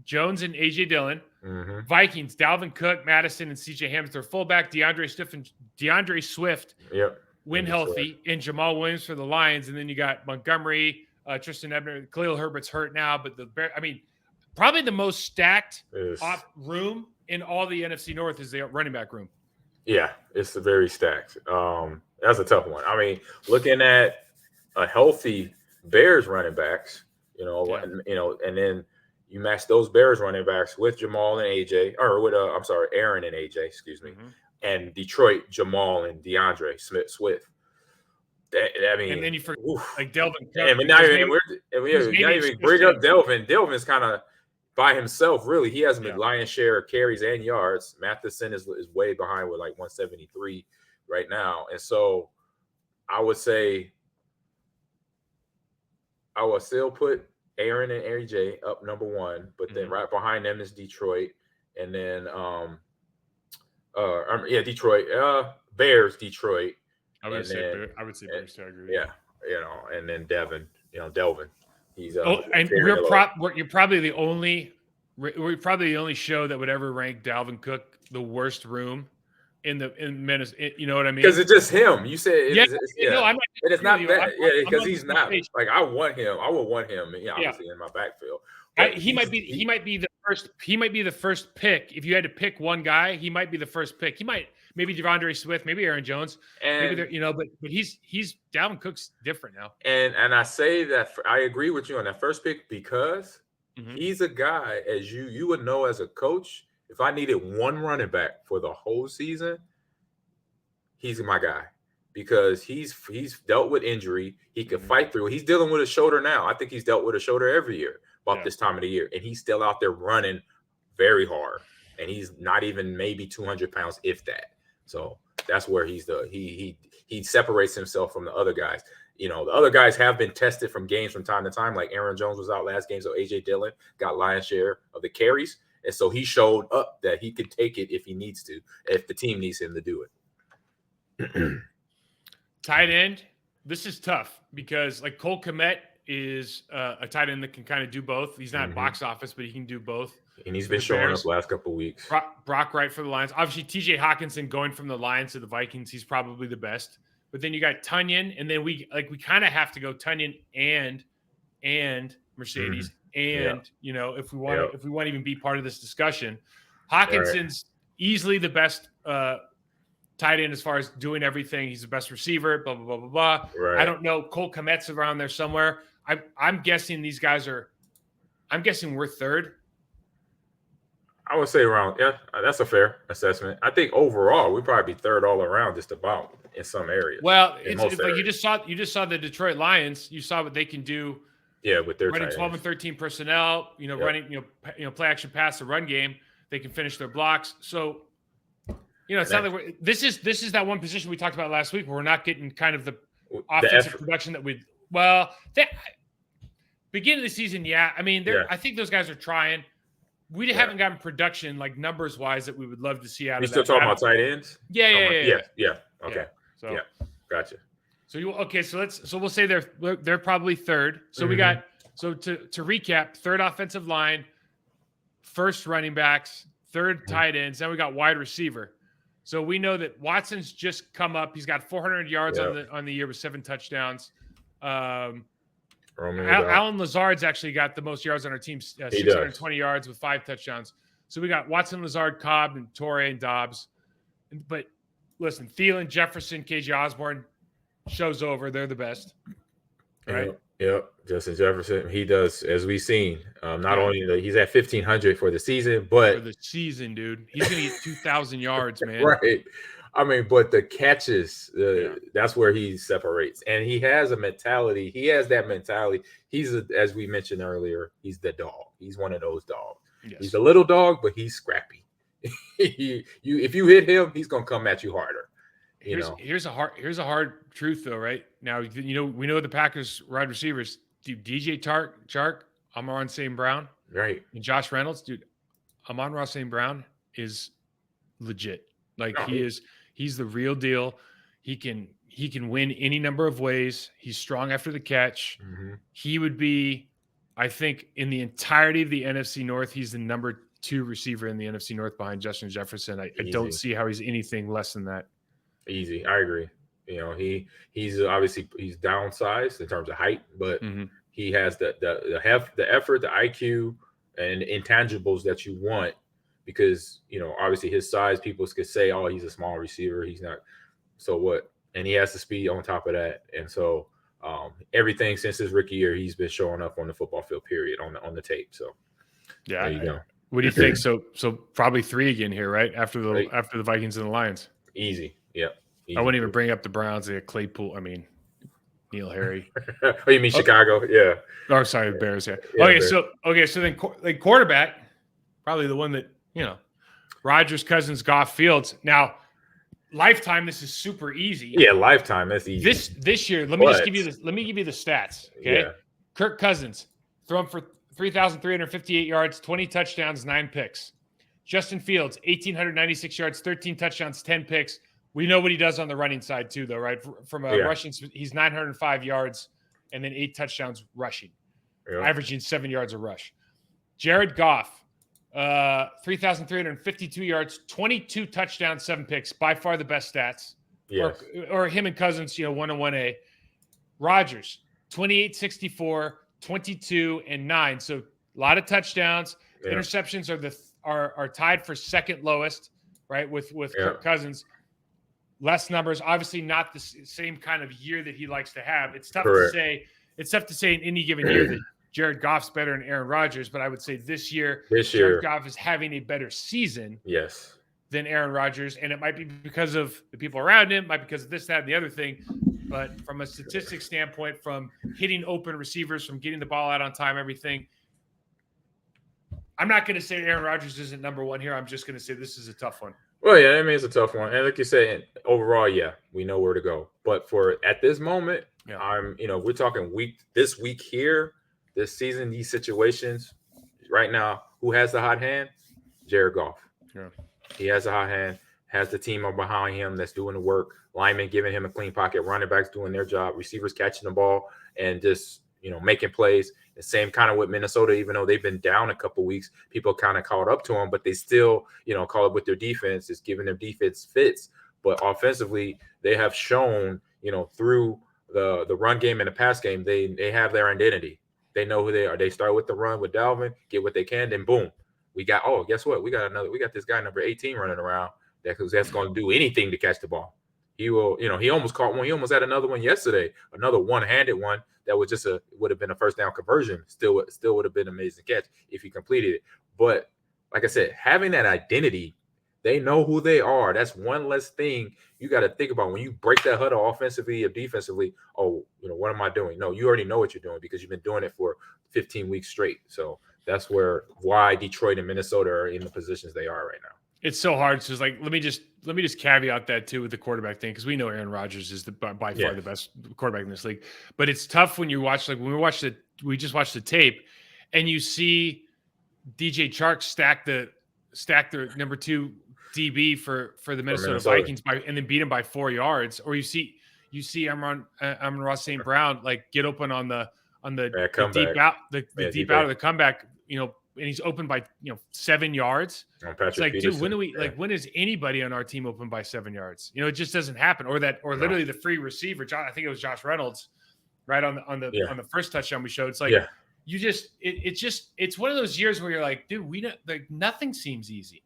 Jones and AJ Dillon. Mm-hmm. Vikings, Dalvin Cook, Madison, and CJ Hamilton. Fullback DeAndre Swift. Yep. When healthy, and Jamal Williams for the Lions, and then you got Montgomery, Tristan Ebner, Khalil Herbert's hurt now, but probably the most stacked off room in all the NFC North is the running back room. Yeah, it's very stacked. That's a tough one. I mean, looking at a healthy Bears running backs, and then you match those Bears running backs with Jamal and AJ, or with Aaron and AJ, excuse me. Mm-hmm. And Detroit, Jamal and DeAndre Swift. I mean, and then you forget like Delvin. And not even bring up Delvin. Delvin's kind of by himself, really. He has a lion's share of carries and yards. Matheson is way behind with like 173 right now, and so I would say I would still put Aaron and AJ up number one, but then right behind them is Detroit, and then Detroit, Bears, Detroit. I would say Bears too. I agree. Yeah, and then Delvin. He's and you're probably the only show that would ever rank Dalvin Cook the worst room in Minnesota. You know what I mean? Because it's just him. You said no, I'm not. And it's not that. Because he's not like I want him. I would want him. Obviously in my backfield. He might be the first. He might be the first pick. If you had to pick one guy, he might be the first pick. He might maybe DeAndre Swift, maybe Aaron Jones, but he's Dalvin Cook's different now. And I say that I agree with you on that first pick because he's a guy, as you would know as a coach. If I needed one running back for the whole season, he's my guy because he's dealt with injury. He can fight through. He's dealing with a shoulder now. I think he's dealt with a shoulder every year. About this time of the year, and he's still out there running very hard, and he's not even maybe 200 pounds, if that. So that's where he separates himself from the other guys. The other guys have been tested from games from time to time, like Aaron Jones was out last game, so AJ Dillon got lion's share of the carries, and so he showed up that he could take it if he needs to, if the team needs him to do it. Tight end, this is tough because like Cole Kmet is a tight end that can kind of do both. He's not box office, but he can do both. And he's been showing up last couple of weeks. Brock Wright for the Lions. Obviously, TJ Hawkinson going from the Lions to the Vikings, he's probably the best. But then you got Tunyon, and then we kind of have to go Tunyon and Mercedes. And if we want to even be part of this discussion, Hawkinson's easily the best tight end as far as doing everything. He's the best receiver, blah, blah, blah, blah, blah. Right. I don't know. Cole Kmet's around there somewhere. I'm guessing these guys I'm guessing we're third. I would say around, that's a fair assessment. I think overall we'd probably be third all around, just about in some areas. Well, it's like you just saw the Detroit Lions. You saw what they can do Yeah, with their running 12 and 13 personnel, running, play action pass, the run game. They can finish their blocks. So, it's not like this is that one position we talked about last week where we're not getting kind of the offensive production that beginning of the season. Yeah. I mean, I think those guys are trying. We haven't gotten production like numbers wise that we would love to see out of that. You still talking about tight ends? Yeah. Okay. So, gotcha. So we'll say they're probably third. So we got, to recap, third offensive line, first running backs, third tight ends. Then we got wide receiver. So we know that Watson's just come up. He's got 400 yards on the year with 7 touchdowns. Alan Lazard's actually got the most yards on our team, 620 yards with 5 touchdowns. So we got Watson, Lazard, Cobb, and Torre and Dobbs. But listen, Thielen, Jefferson, KJ Osborne, show's over. They're the best. Right? Yep. Justin Jefferson, he does, as we've seen. Not only he's at 1,500 for the season, but for the season, dude, he's gonna get 2,000 yards, man. Right. I mean, but the catches, that's where he separates, and he has a mentality. He has that mentality. As we mentioned earlier, he's the dog. He's one of those dogs. Yes. He's a little dog, but he's scrappy. If you hit him, he's gonna come at you harder. Here's a hard truth though, right? Now, we know the Packers wide receivers, dude, DJ Chark, Amon-Ra St. Brown, right, and Josh Reynolds, dude. Amon-Ra St. Brown is legit. Like he's the real deal. He can win any number of ways. He's strong after the catch. Mm-hmm. He would be, I think, in the entirety of the NFC North, he's the number 2 receiver in the NFC North behind Justin Jefferson. I don't see how he's anything less than that. Easy. I agree. He's obviously he's downsized in terms of height, but he has the effort, the IQ, and intangibles that you want, because obviously his size, people could say, oh, he's a small receiver, he's not, so what? And he has the speed on top of that, and so everything since his rookie year, he's been showing up on the football field, period, on the tape. So there you go. What do you think? So probably 3 again here, right? After the Vikings and the Lions. Easy. Yep. I wouldn't even bring up the Browns. They had Claypool. I mean, Neil Harry. Oh, you mean Chicago? Yeah. Oh, sorry, the Bears. Yeah. So then quarterback, probably the one that Rodgers, Cousins, Goff, Fields. Now, lifetime, this is super easy. Yeah, lifetime, that's easy. This year, let me give you the stats. Okay. Yeah. Kirk Cousins, thrown for 3,358 yards, 20 touchdowns, 9 picks. Justin Fields, 1,896 yards, 13 touchdowns, 10 picks. We know what he does on the running side too, though, right? From a rushing, he's 905 yards and then 8 touchdowns rushing, averaging 7 yards a rush. Jared Goff, 3,352 yards, 22 touchdowns, 7 picks, by far the best stats. Yes. Or him and Cousins, 1 and 1A. Rodgers, 28-64, 22 and 9. So a lot of touchdowns. Yeah. Interceptions are tied for second lowest, right? With Kirk Cousins. Less numbers, obviously not the same kind of year that he likes to have. It's tough to say. It's tough to say in any given year that Jared Goff's better than Aaron Rodgers, but I would say this year Jared Goff is having a better season than Aaron Rodgers, and it might be because of the people around him, might be because of this, that, and the other thing. But from a statistics standpoint, from hitting open receivers, from getting the ball out on time, everything, I'm not going to say Aaron Rodgers isn't number 1 here. I'm just going to say this is a tough one. Well, yeah, I mean, it's a tough one. And like you said, overall, we know where to go. But at this moment, we're talking this week here, this season, these situations right now, who has the hot hand? Jared Goff. Yeah. He has a hot hand, has the team behind him that's doing the work, linemen giving him a clean pocket, running backs doing their job, receivers catching the ball and just, making plays. The same kind of with Minnesota, even though they've been down a couple weeks, people kind of caught up to them, but they still, call it with their defense. It's giving their defense fits. But offensively, they have shown, through the run game and the pass game, they have their identity. They know who they are. They start with the run with Dalvin, get what they can, then boom. Guess what? We got this guy number 18 running around that's going to do anything to catch the ball. He will, he almost caught one. He almost had another one yesterday, another one-handed one that was would have been a first down conversion. Still would have been an amazing catch if he completed it. But like I said, having that identity They know who they are. That's one less thing you got to think about when you break that huddle offensively or defensively. Oh, what am I doing? No, you already know what you're doing because you've been doing it for 15 weeks straight. So that's why Detroit and Minnesota are in the positions they are right now. It's so hard. So it's like, let me just caveat that too with the quarterback thing, because we know Aaron Rodgers is by far the best quarterback in this league. But it's tough when you watch, like when we just watched the tape, and you see DJ Chark stack the number 2 DB for the Minnesota Vikings and then beat him by 4 yards, or you see Amon-Ra St. Brown like get open on the deep out of the comeback, and he's open by 7 yards. It's like, dude, when is anybody on our team open by 7 yards? It just doesn't happen. Or literally the free receiver, I think it was Josh Reynolds, right on the first touchdown we showed. It's like it's one of those years where you're like, dude, we know, like, nothing seems easy.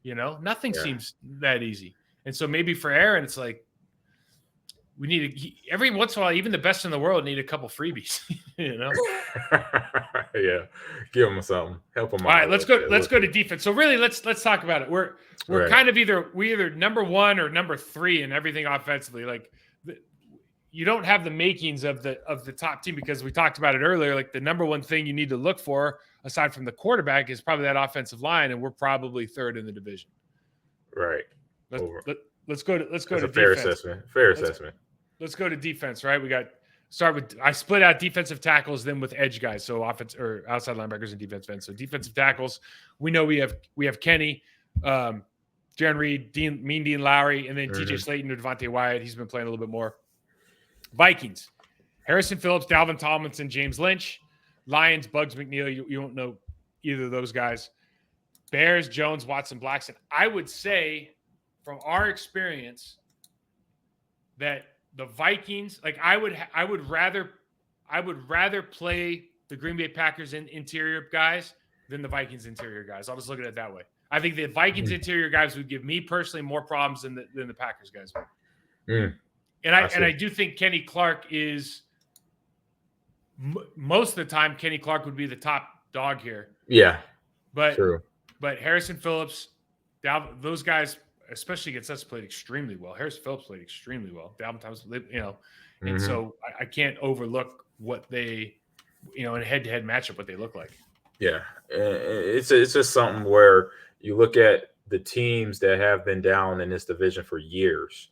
Nothing seems that easy. And so maybe for Aaron, it's like, we need every once in a while, even the best in the world need a couple freebies, Yeah, give them something, help them out. All right, let's go to defense. So really, let's talk about it. We're kind of either number 1 or number 3 in everything offensively. Like, you don't have the makings of the top team, because we talked about it earlier. Like, the number 1 thing you need to look for aside from the quarterback is probably that offensive line, and we're probably 3rd in the division. Right. Let's go to defense. Fair assessment. Let's go to defense, right? I split out defensive tackles, then with edge guys, so offense or outside linebackers and defensive ends. So defensive tackles, we know we have Kenny, Jaron Reed, Dean Lowry, and then TJ Slayton or Devontae Wyatt. He's been playing a little bit more. Vikings, Harrison Phillips, Dalvin Tomlinson, James Lynch. Lions, Bugs McNeil. You won't know either of those guys. Bears, Jones, Watson, Blackson. I would say, from our experience, that the Vikings, like, I would rather play the Green Bay Packers interior guys than the Vikings interior guys. I'll just look at it that way. I think the Vikings interior guys would give me personally more problems than the Packers guys would. And I do think Kenny Clark is most of the time. Kenny Clark would be the top dog here. Yeah, but true. But Harrison Phillips, those guys, especially against us, played extremely well. Harrison Phillips played extremely well. Dalvin Thompson, and so I can't overlook what they, in a head-to-head matchup, what they look like. Yeah, it's just something where you look at the teams that have been down in this division for years,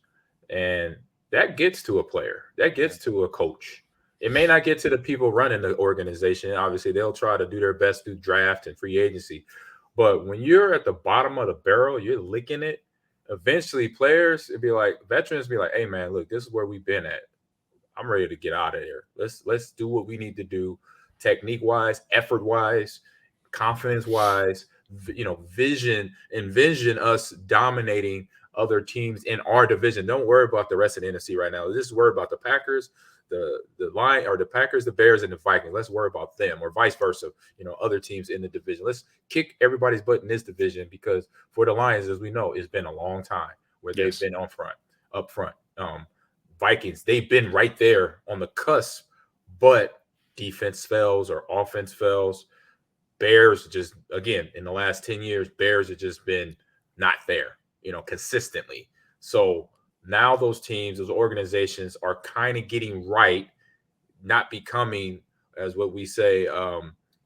and that gets to a player, that gets to a coach. It may not get to the people running the organization. Obviously, they'll try to do their best through draft and free agency. But when you're at the bottom of the barrel, you're licking it. Eventually, players, veterans be like, hey, man, look, this is where we've been at. I'm ready to get out of there. Let's do what we need to do, technique-wise, effort-wise, confidence-wise, envision us dominating other teams in our division. Don't worry about the rest of the NFC right now. Just worry about the Packers, the line, or the Packers, the Bears, and the Vikings. Let's worry about them, or vice versa. Other teams in the division. Let's kick everybody's butt in this division, because for the Lions, as we know, it's been a long time where they've been up front. Vikings, they've been right there on the cusp, but defense fails or offense fails. Bears, just again, in the last 10 years, Bears have just been not there, consistently. So now those teams, those organizations are kind of getting right, not becoming, as what we say,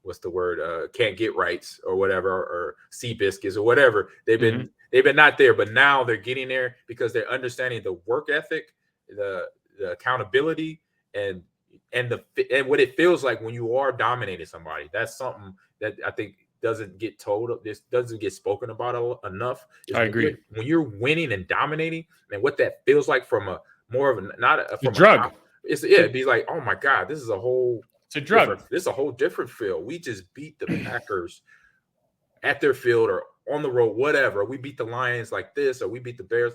what's the word? Can't get rights or whatever, or sea biscuits or whatever. They've been not there, but now they're getting there because they're understanding the work ethic, the accountability, and what it feels like when you are dominating somebody. That's something that I think doesn't get spoken about enough. I agree. When you're winning and dominating, and what that feels like from a more of a drug. It'd be like, oh my God, this is a whole. It's a drug. This is a whole different feel. We just beat the Packers at their field or on the road, whatever. We beat the Lions like this, or we beat the Bears.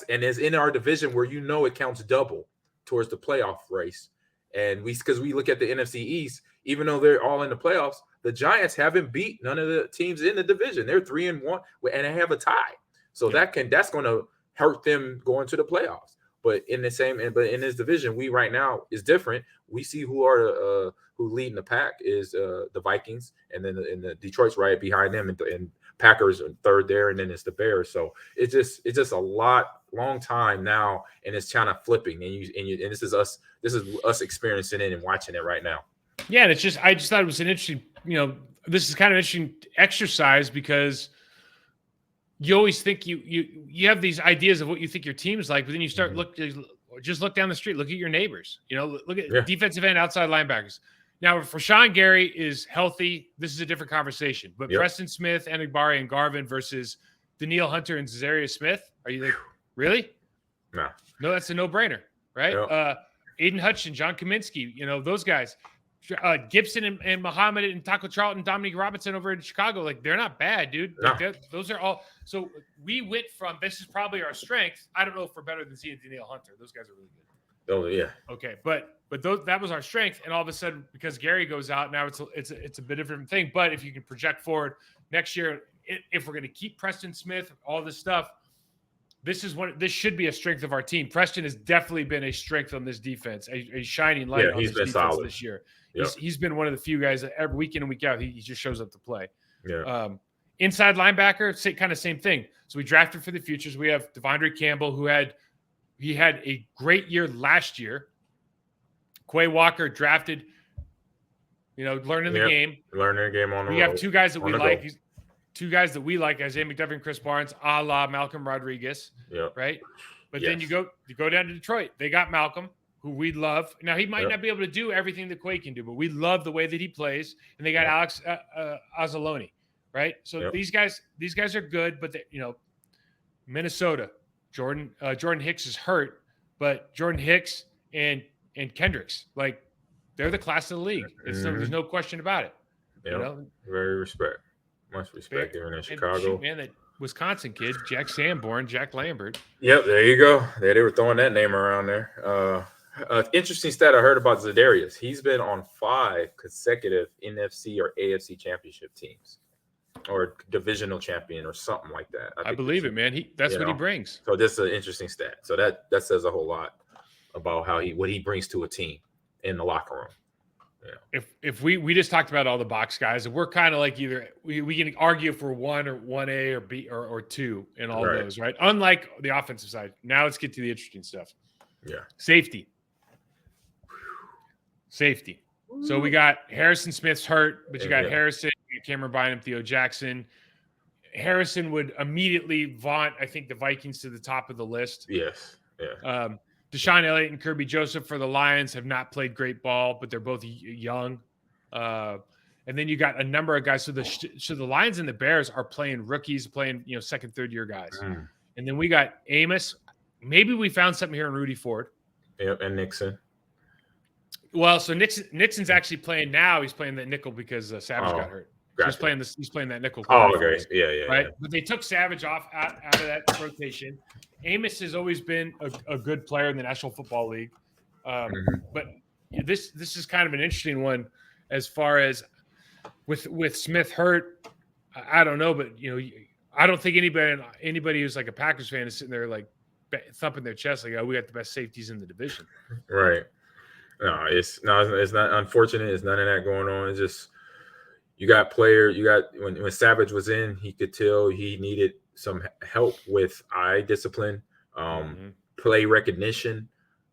And it's in our division where it counts double towards the playoff race. And because we look at the NFC East, even though they're all in the playoffs, the Giants haven't beat none of the teams in the division. They're 3-1, and they have a tie. So that's going to hurt them going to the playoffs. But in this division, we right now is different. We see who leading the pack is the Vikings, and then the Detroit's right behind them, and Packers are third there, and then it's the Bears. So it's just a long time now, and it's kind of flipping. And this is us experiencing it and watching it right now. Yeah, and I just thought it was an interesting, this is kind of interesting exercise because you always think you have these ideas of what you think your team's like, but then you start look down the street, look at your neighbors, look at defensive end, outside linebackers. Now, if Rashawn Gary is healthy, this is a different conversation. But Preston Smith, Enigbari, and Garvin versus Danielle Hunter and Za'Darius Smith, are you like, really? No, that's a no-brainer, right? Yep. Aiden Hutchinson, John Kaminsky, those guys. Gibson and Muhammad and Taco Charlton, Dominique Robinson over in Chicago, like they're not bad, dude. Like those are all. So we went from this is probably our strength. I don't know if we're better than seeing Danielle Hunter. Those guys are really good. Oh yeah. Okay, but that was our strength, and all of a sudden because Gary goes out, now it's a bit different thing. But if you can project forward next year, if we're going to keep Preston Smith, all this stuff. This should be a strength of our team. Preston has definitely been a strength on this defense, a shining light on this defense solid this year. Yep. He's been one of the few guys that every week in and week out, he just shows up to play. Yeah. Inside linebacker, kind of same thing. So we drafted for the futures. We have Devondre Campbell, who had a great year last year. Quay Walker drafted, learning the game. Learning the game on the road. We have two guys that we like. Two guys that we like, Isaiah McDuffie and Chris Barnes, a la Malcolm Rodriguez, right? But then you go down to Detroit. They got Malcolm, who we love. Now, he might not be able to do everything that Quay can do, but we love the way that he plays. And they got Alex Azzaloni, right? So these guys are good, but Minnesota, Jordan Hicks is hurt, but Jordan Hicks and Kendricks, like they're the class of the league. There's no question about it. Very much respect here in Chicago. Man, that Wisconsin kid, Jack Sanborn, Jack Lambert. Yep, there you go. They were throwing that name around there. Interesting stat I heard about Za'Darius. He's been on 5 consecutive NFC or AFC championship teams, or divisional champion, or something like that. I believe it, man. That's what he brings. So this is an interesting stat. So that says a whole lot about what he brings to a team in the locker room. Yeah. If we just talked about all the box guys, and we're kind of like either we can argue if we're 1 or 1A or B or 2 in all those, right? Unlike the offensive side. Now let's get to the interesting stuff. Yeah. Safety. So we got Harrison Smith's hurt, but you got Harrison, you got Cameron Bynum, Theo Jackson. Harrison would immediately vaunt, I think, the Vikings to the top of the list. Yes. Yeah. Deshaun Elliott and Kirby Joseph for the Lions have not played great ball, but they're both young. And then you got a number of guys. So the Lions and the Bears are playing rookies, playing second, third year guys. And then we got Amos. Maybe we found something here in Rudy Ford. Yep, and Nixon. Well, so Nixon's actually playing now. He's playing that nickel because Savage got hurt. Gotcha. So he's playing that nickel. Oh, okay. Yeah. Right, but they took Savage out of that rotation. Amos has always been a good player in the National Football League, but this is kind of an interesting one as far as with Smith hurt. I don't know, but I don't think anybody who's like a Packers fan is sitting there like thumping their chest like, "Oh, we got the best safeties in the division." Right. No, it's not. Unfortunate. It's none of that going on. It's just you got players. You got when Savage was in, he could tell he needed some help with eye discipline, play recognition,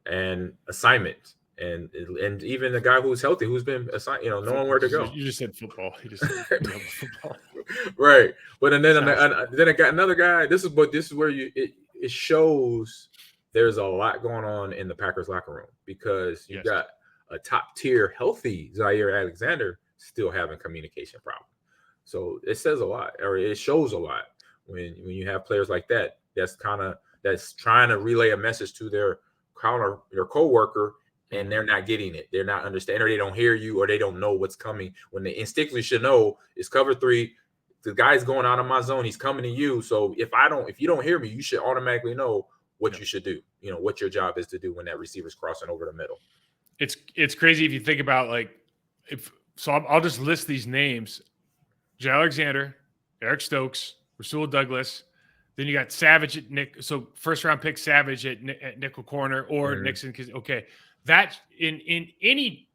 and assignment, and even the guy who's healthy, who's been assigned, knowing where to go. You just said football. You just said football. Right, but then I got another guy. This is where it shows there's a lot going on in the Packers locker room, because you got a top tier healthy Zaire Alexander still having communication problems. So it says a lot, or it shows a lot when you have players like that. That's trying to relay a message to their coworker, and they're not getting it. They're not understanding, or they don't hear you, or they don't know what's coming. When they instinctively should know, it's cover 3. The guy's going out of my zone. He's coming to you. So if you don't hear me, you should automatically know what you should do. What your job is to do when that receiver's crossing over the middle. It's crazy if you think about I'll just list these names: Jay Alexander, Eric Stokes, Rasul Douglas. Then you got Savage at Nick. So first round pick Savage at nickel corner, or Nixon. Okay, that in any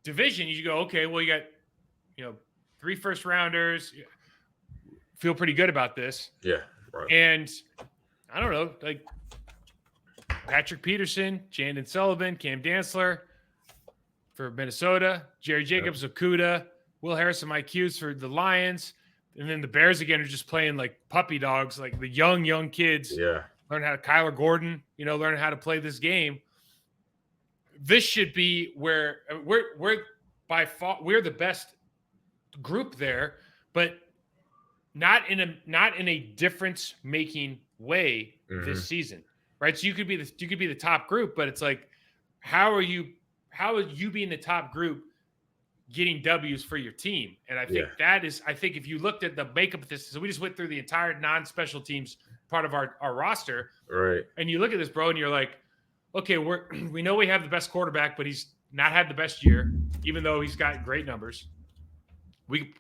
division you go, okay, well you got 3 first rounders. feel pretty good about this. Yeah. Right. And I don't know, like Patrick Peterson, Jandon Sullivan, Cam Dantzler for Minnesota, Jerry Jacobs, Okuda, Will Harrison, Mike Hughes for the Lions. And then the Bears again are just playing like puppy dogs, like the young kids. Yeah. Learn how to Kyler Gordon, learn how to play this game. This should be where we're by far we're the best group there, but not in a difference making way this season, right? So you could be the top group, but it's like, how are you being the top group getting W's for your team? And I think I think if you looked at the makeup of this, so we just went through the entire non-special teams part of our roster, right? And you look at this, bro, and you're like, okay, we know we have the best quarterback, but he's not had the best year, even though he's got great numbers. We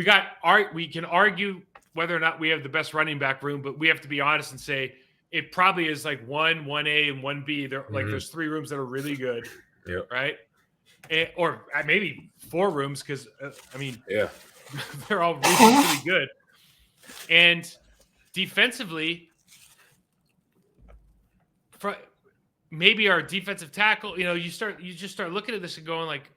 can argue whether or not we have the best running back room, but we have to be honest and say it probably is like 1A, and 1B. There's 3 rooms that are really good, right? Or maybe 4 rooms because they're all really good. And defensively, maybe our defensive tackle, you just start looking at this and going like,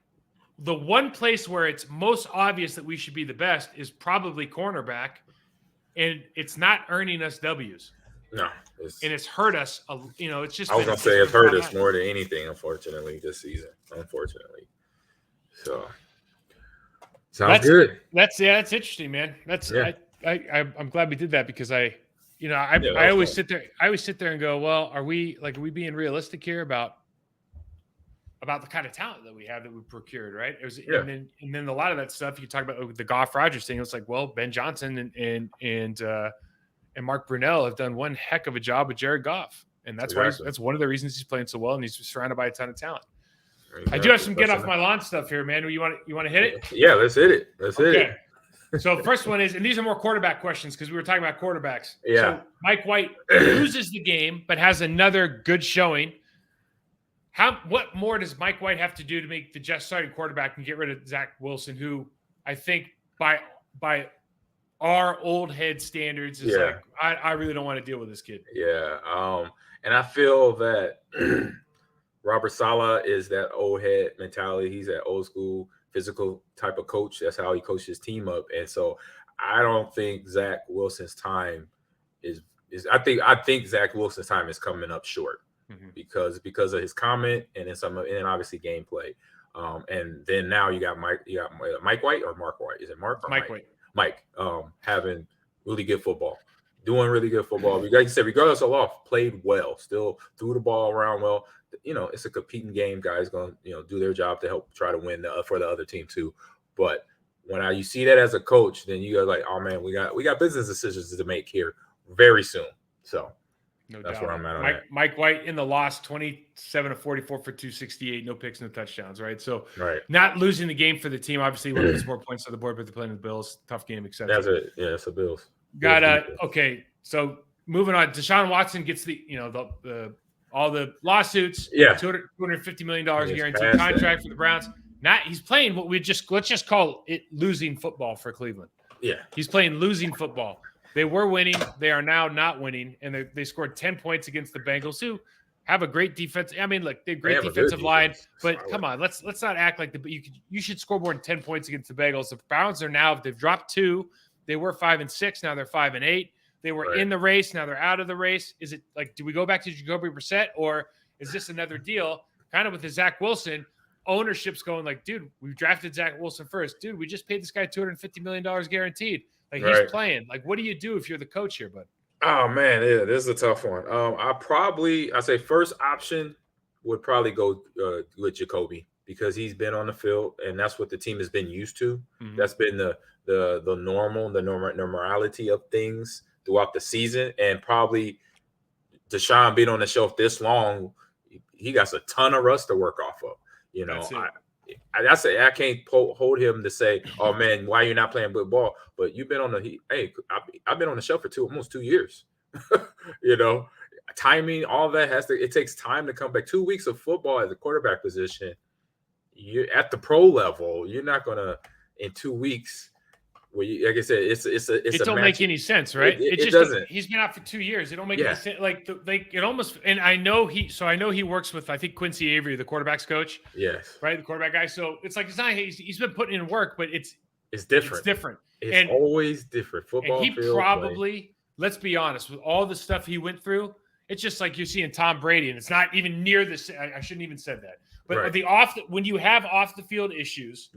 the one place where it's most obvious that we should be the best is probably cornerback, and it's not earning us W's. No, and it's hurt us. It's just. I was gonna say it's hurt us more than anything, unfortunately, this season. Unfortunately, so sounds good. That's interesting, man. I'm glad we did that because I always sit there. I always sit there and go, well, are we being realistic here about the kind of talent that we have that we procured, right? It was, and then a lot of that stuff you talk about the Goff Rodgers thing. It's like, well, Ben Johnson and Mark Brunell have done one heck of a job with Jared Goff, and that's why that's one of the reasons he's playing so well, and he's surrounded by a ton of talent. Exactly. I do have some get off my lawn stuff here, man. You want to hit it? Yeah, let's hit it. Hit it. So the first one is, and these are more quarterback questions because we were talking about quarterbacks. Yeah. So Mike White loses the game, but has another good showing. What more does Mike White have to do to make the Jets starting quarterback and get rid of Zach Wilson, who I think by our old head standards is like, I really don't want to deal with this kid. Yeah. And I feel that Robert Saleh is that old head mentality. He's that old school physical type of coach. That's how he coached his team up. And so I don't think Zach Wilson's time is I think Zach Wilson's time is coming up short. Because of his comment and then obviously gameplay, and then now you got Mike White or Mark White? Is it Mark or Mike White? Mike, having really good football, doing really good football. Like you said, regardless of loss, played well, still threw the ball around well. It's a competing game. Guys going to do their job to help try to win for the other team too. But when you see that as a coach, then you go like, oh man, we got business decisions to make here very soon. So. No That's doubt. where I'm at on that. Mike White in the loss, 27 of 44 for 268, no picks, no touchdowns, right? So not losing the game for the team, obviously one of more points on the board, but they're playing the Bills. Tough game, etc. That's it. Yeah, it's the Bills. Okay. So moving on, Deshaun Watson gets the all the lawsuits. Yeah, $250 million guaranteed contract for the Browns. He's playing what let's just call it losing football for Cleveland. Yeah, he's playing losing football. They were winning. They are now not winning, and they scored 10 points against the Bengals, who have a great defense. I mean, look, they have great defensive line, but come on, let's not act like you should score more than 10 points against the Bengals. The Browns they've dropped 2. They were 5-6, now they're 5-8. They were in the race, now they're out of the race. Is it like, do we go back to Jacoby Brissett, or is this another deal? Kind of with the Zach Wilson ownership's going like, dude, we drafted Zach Wilson first, dude. We just paid this guy $250 million guaranteed. Like he's playing. Like, what do you do if you're the coach here, bud? Oh man, yeah, this is a tough one. I say first option would probably go with Jacoby because he's been on the field and that's what the team has been used to. Mm-hmm. That's been the normality of things throughout the season, and probably Deshaun being on the shelf this long, he got a ton of rust to work off of. I can't hold him to say, "Oh man, why you're not playing good ball?" But you've been on I've been on the shelf for almost 2 years. Timing, all that it takes time to come back. 2 weeks of football at the quarterback position. You're at the pro level. You're not gonna in 2 weeks Well, like I said, it's It a don't match. make any sense, right? It doesn't. He's been out for 2 years. It don't make any sense. Like it almost. And I know he works with, I think, Quincy Avery, the quarterback's coach. Yes. Right, the quarterback guy. So it's like it's not. He's been putting in work, but it's different. It's different. It's always different. Football. And he probably, let's be honest, with all the stuff he went through, it's just like you're seeing Tom Brady, and it's not even near this. I shouldn't even said that. But when you have off the field issues,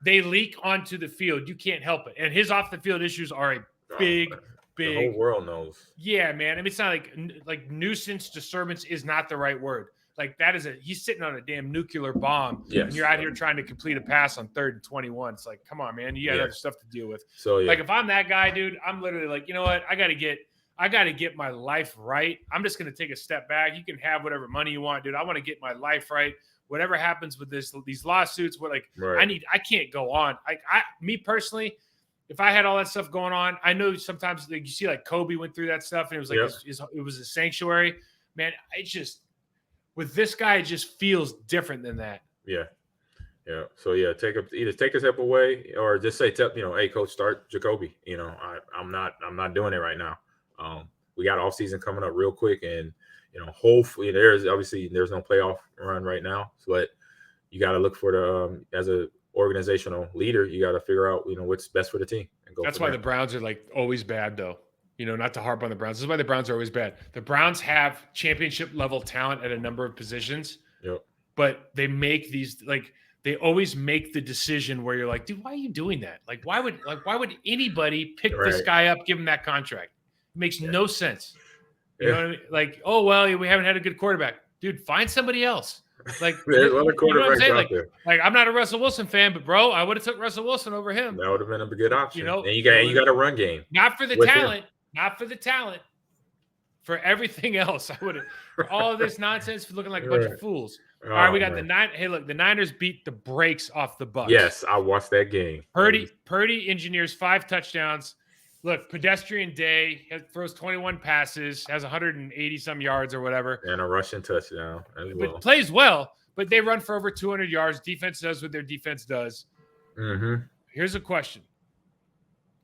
they leak onto the field. You can't help it. And his off the field issues are a big. The whole world knows. Yeah, man. I mean, it's not like nuisance disturbance is not the right word. Like he's sitting on a damn nuclear bomb, and you're out here trying to complete a pass on 3rd and 21. It's like, come on, man, you got other stuff to deal with. So like, if I'm that guy, dude, I'm literally like, you know what, I got to get my life right. I'm just gonna take a step back. You can have whatever money you want, dude. I want to get my life right. Whatever happens with these lawsuits, I can't go on. Me personally, if I had all that stuff going on, I know sometimes you see like Kobe went through that stuff, and it was like it was a sanctuary, man. With this guy, it just feels different than that. Yeah. So either take a step away or just say, hey, coach, start Jacoby. I'm not doing it right now. We got off season coming up real quick, and hopefully there's no playoff run right now, but you got to look for the as a organizational leader, you got to figure out what's best for the team and go. That's why the Browns are like always bad, though. Not to harp on the Browns. This is why the Browns are always bad. The Browns have championship level talent at a number of positions, but they make these they always make the decision where you're like, dude, why are you doing that? Why would anybody pick this guy up, give him that contract? It makes no sense. You know what I mean? Like, oh well, we haven't had a good quarterback, dude. Find somebody else. There's other quarterbacks out there. I'm not a Russell Wilson fan, but bro, I would have took Russell Wilson over him. That would have been a good option. And you got a run game. Not for the talent. Not for the talent. For everything else, I would have. For all of this nonsense, for looking like a bunch of fools. All right, we got the nine. Hey, look, the Niners beat the brakes off the Bucs. Yes, I watched that game. Purdy engineers 5 touchdowns. Look, pedestrian day. Throws 21 passes, has 180 some yards or whatever, and a rushing touchdown as well. But plays well, but they run for over 200 yards. Defense does what their defense does. Mm-hmm. Here's a question: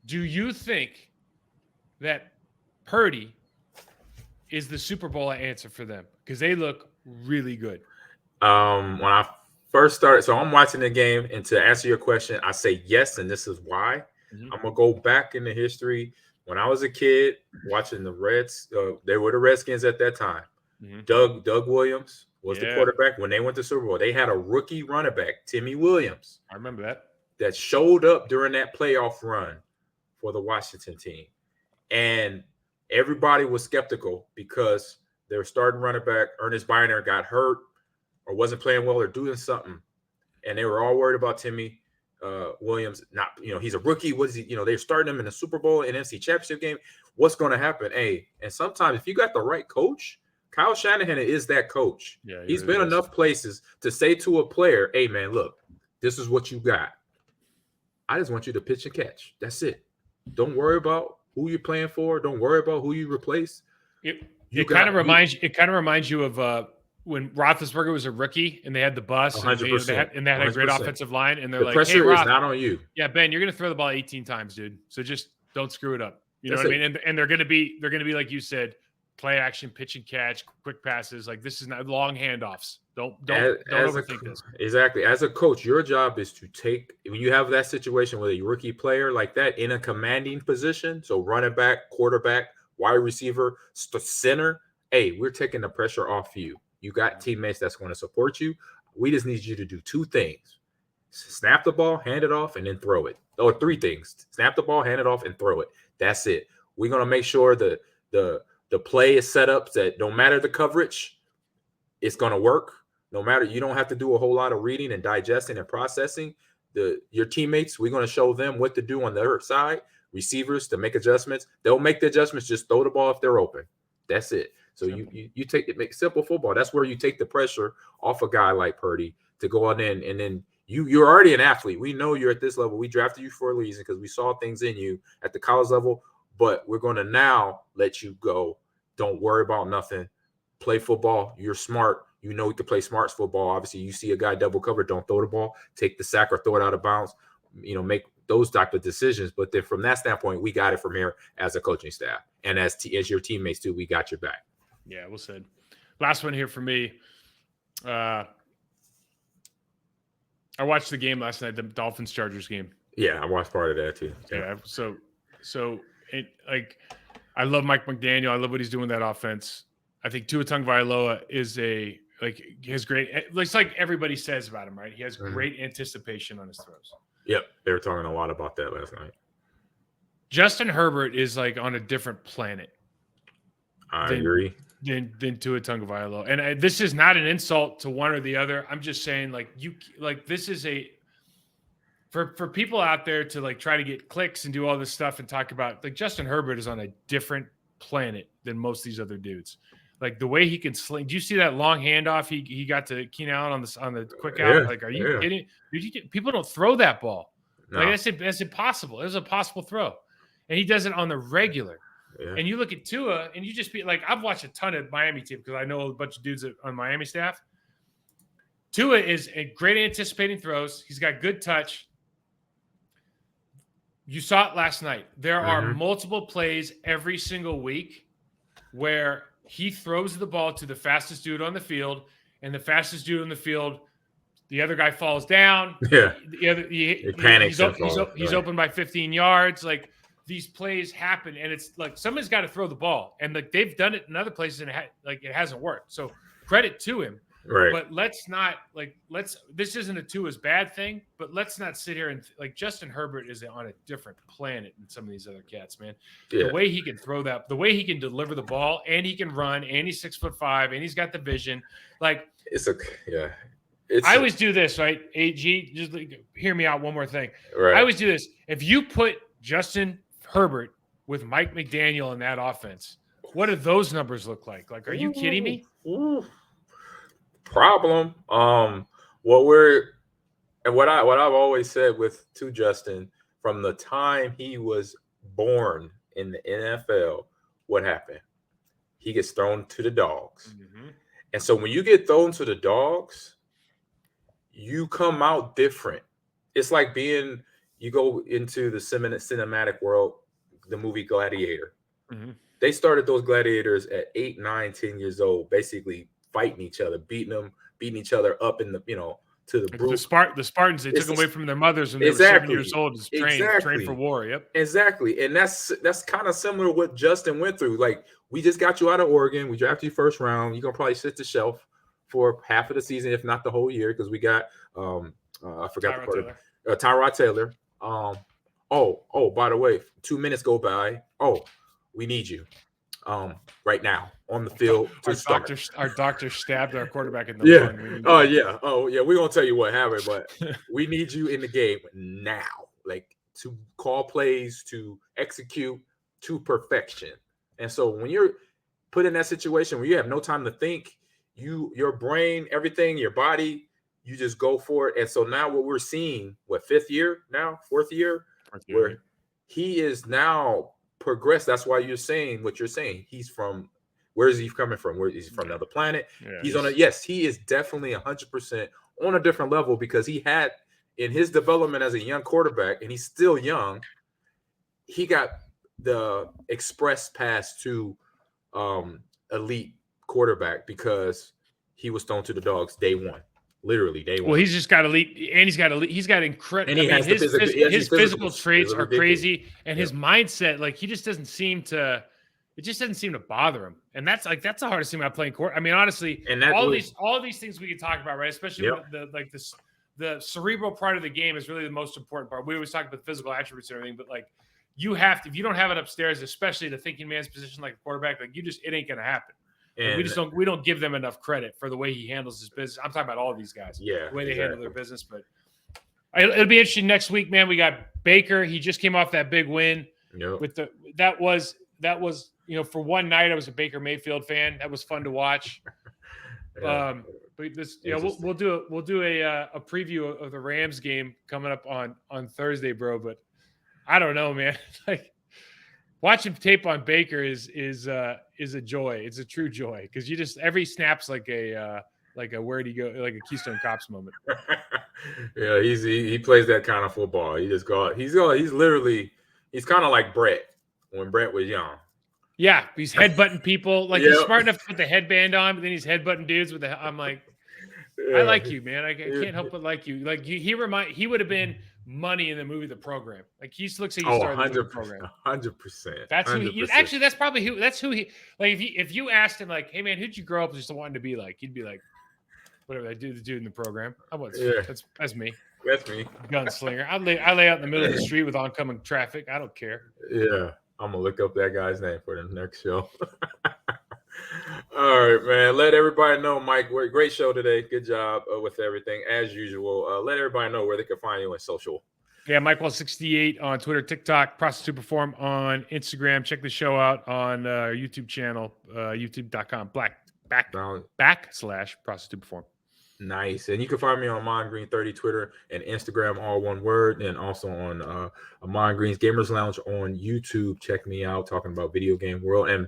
do you think that Purdy is the Super Bowl answer for them? Because they look really good. When I first started, so I'm watching the game, and to answer your question, I say yes, and this is why. Mm-hmm. I'm gonna go back into history. When I was a kid watching the Reds, they were the Redskins at that time. Mm-hmm. Doug Williams was the quarterback. When they went to Super Bowl, they had a rookie running back, Timmy Williams. I remember that showed up during that playoff run for the Washington team. And everybody was skeptical because their starting running back, Ernest Biner, got hurt or wasn't playing well or doing something. And they were all worried about Timmy Williams. Not, he's a rookie. What is he? They're starting him in the Super Bowl and NFC Championship game. What's going to happen? Hey, and sometimes if you got the right coach, Kyle Shanahan is that coach. Yeah, he's been enough places to say to a player, hey, man, look, this is what you got. I just want you to pitch and catch. That's it. Don't worry about who you're playing for. Don't worry about who you replace. It kind of reminds you of when Roethlisberger was a rookie and they had the bus and they had a great offensive line, and they're like, pressure "Hey, Roth, is not on you." Yeah, Ben, you're going to throw the ball 18 times, dude. So just don't screw it up. You know what I mean? And they're going to be like you said, play action, pitch and catch, quick passes. Like, this is not long handoffs. Don't overthink this. Exactly. As a coach, your job is to take, when you have that situation with a rookie player like that in a commanding position, so running back, quarterback, wide receiver, center, hey, we're taking the pressure off you. You got teammates that's going to support you. We just need you to do 2 things. Snap the ball, hand it off, and then throw it. Or 3 things. Snap the ball, hand it off, and throw it. That's it. We're going to make sure the play is set up that no matter the coverage, it's going to work. No matter, you don't have to do a whole lot of reading and digesting and processing. Your teammates, we're going to show them what to do on their side. Receivers to make adjustments. They'll make the adjustments. Just throw the ball if they're open. That's it. So you take it, make simple football. That's where you take the pressure off a guy like Purdy to go on in, and then you're already an athlete. We know you're at this level. We drafted you for a reason because we saw things in you at the college level. But we're going to now let you go. Don't worry about nothing. Play football. You're smart. You know you can play smarts football. Obviously, you see a guy double cover, don't throw the ball. Take the sack or throw it out of bounds. those type of decisions. But then from that standpoint, we got it from here as a coaching staff and as your teammates too. We got your back. Yeah, well said. Last one here for me. I watched the game last night, the Dolphins-Chargers game. Yeah, I watched part of that too. Yeah. So I love Mike McDaniel. I love what he's doing with that offense. I think Tua Tagovailoa is has great. It's like everybody says about him, right? He has great anticipation on his throws. Yep, they were talking a lot about that last night. Justin Herbert is like on a different planet. I agree. Than Tua Tagovailoa, and this is not an insult to one or the other. I'm just saying, this is for people out there to like try to get clicks and do all this stuff and talk about like Justin Herbert is on a different planet than most of these other dudes. Like the way he can sling. Do you see that long handoff he got to Keenan Allen on the quick out? Yeah, like, are you kidding? People don't throw that ball. No. Like that's impossible. It was a possible throw, and he does it on the regular. Yeah. And you look at Tua, and you just be like, I've watched a ton of Miami team because I know a bunch of dudes on Miami staff. Tua is a great anticipating throws. He's got good touch. You saw it last night. There are multiple plays every single week where he throws the ball to the fastest dude on the field, and the fastest dude on the field, the other guy falls down. Yeah. He panics. He's open by 15 yards. Like, these plays happen, and it's like somebody's got to throw the ball, and like they've done it in other places, and it hasn't worked. So credit to him, right? But this isn't a Tua's bad thing, but let's not sit here and like Justin Herbert is on a different planet than some of these other cats, man. Yeah. The way he can throw that, the way he can deliver the ball, and he can run, and he's 6'5", and he's got the vision. Like I always do this, right? AG, just hear me out. One more thing, right? I always do this. If you put Justin Herbert with Mike McDaniel in that offense, what do those numbers look like? Like, are you kidding me? Problem. What I've always said to Justin from the time he was born in the NFL, what happened? He gets thrown to the dogs. And so when you get thrown to the dogs, you come out different. It's like you go into the cinematic world, the movie Gladiator. They started those gladiators at 8, 9, 10 years old, basically fighting each other, beating each other up in the, to the brute. The Spartans, they took away from their mothers when they were 7 years old to train for war. Yep. Exactly. And that's kind of similar to what Justin went through. Like, we just got you out of Oregon. We drafted you first round. You're going to probably sit the shelf for half of the season, if not the whole year, because we got I forgot Tyrod Taylor. By the way, 2 minutes go by. We need you right now on the field. Our doctor stabbed our quarterback in the lung. We're gonna tell you what happened, but we need you in the game now, like to call plays, to execute to perfection. And so when you're put in that situation where you have no time to think, your brain, everything, your body, you just go for it. And so now what we're seeing, fourth year, where he is now progressed. That's why you're saying what you're saying. Where is he coming from? Where is he from? Another planet? Yeah, he is definitely 100% on a different level, because he had in his development as a young quarterback, and he's still young, he got the express pass to elite quarterback because he was thrown to the dogs day one. Literally day one. Well, he's just got elite, and he's got incredible. And his physical traits are crazy, and his mindset, like, he just doesn't seem to. It just doesn't seem to bother him, and that's the hardest thing about playing court. I mean, honestly, and all these things we can talk about, right? Especially the cerebral part of the game is really the most important part. We always talk about the physical attributes and everything, but like, you have to, if you don't have it upstairs, especially the thinking man's position like a quarterback, like, it ain't gonna happen. And we don't give them enough credit for the way he handles his business. I'm talking about all of these guys, the way they handle their business. But it'll be interesting next week, man. We got Baker. He just came off that big win. With that was for one night I was a Baker Mayfield fan. That was fun to watch. But this, we'll do a preview of the Rams game coming up on Thursday, bro. But I don't know, man. Like, watching tape on Baker is a joy. It's a true joy, because you just every snap's like a where'd he go, like a Keystone Cops moment. Yeah, he plays that kind of football. He just go. He's literally he's kind of like Brett when Brett was young. Yeah, he's headbutting people. Like he's Yeah, smart enough to put the headband on, but then he's headbutting dudes with the. I'm like, I yeah, like you, man. I can't help but like you. Like he would have been money in the movie The Program. Like he looks like he oh, started the movie The 100%, Program. 100%, That's who he 100%. actually. That's probably who. That's who he. Like if you asked him like, hey man, who'd you grow up just wanting to be like? He'd be like, whatever I do, the dude in The Program. I was Yeah, that's me. that's me. Gunslinger. I lay out in the middle of the street with oncoming traffic. I don't care. Yeah, I'm gonna look up that guy's name for the next show. All right, man. Let everybody know, Mike. Great show today. Good job with everything as usual. Let everybody know where they can find you in social. Yeah, Mike68 on Twitter, TikTok, Prostitute Perform on Instagram. Check the show out on our YouTube channel, youtube.com / Prostitute Perform. Nice. And you can find me on Ahman Green 30 Twitter and Instagram, all one word, and also on Ahman Green's Gamers Lounge on YouTube. Check me out talking about video game world and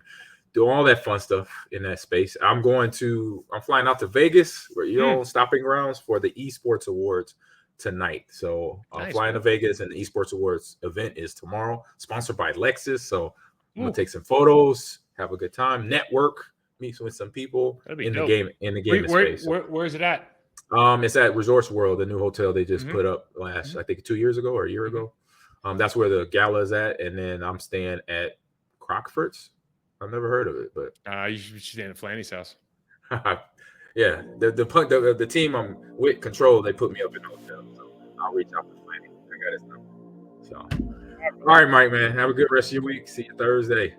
do all that fun stuff in that space. I'm flying out to Vegas, where stopping grounds for the Esports Awards tonight. So I'm flying to Vegas, and the Esports Awards event is tomorrow, sponsored by Lexus. So I'm gonna take some photos, have a good time, network, meet with some people in the game space. Where is it at? It's at Resorts World, the new hotel they just put up I think 2 years ago or a year ago. That's where the gala is at, and then I'm staying at Crockford's. I've never heard of it, but you should stay at Flanny's house. Yeah, the team I'm with, Control, they put me up in the hotel, so I'll reach out to Flanny. I got his number. So, all right, Mike, man, have a good rest of your week. See you Thursday.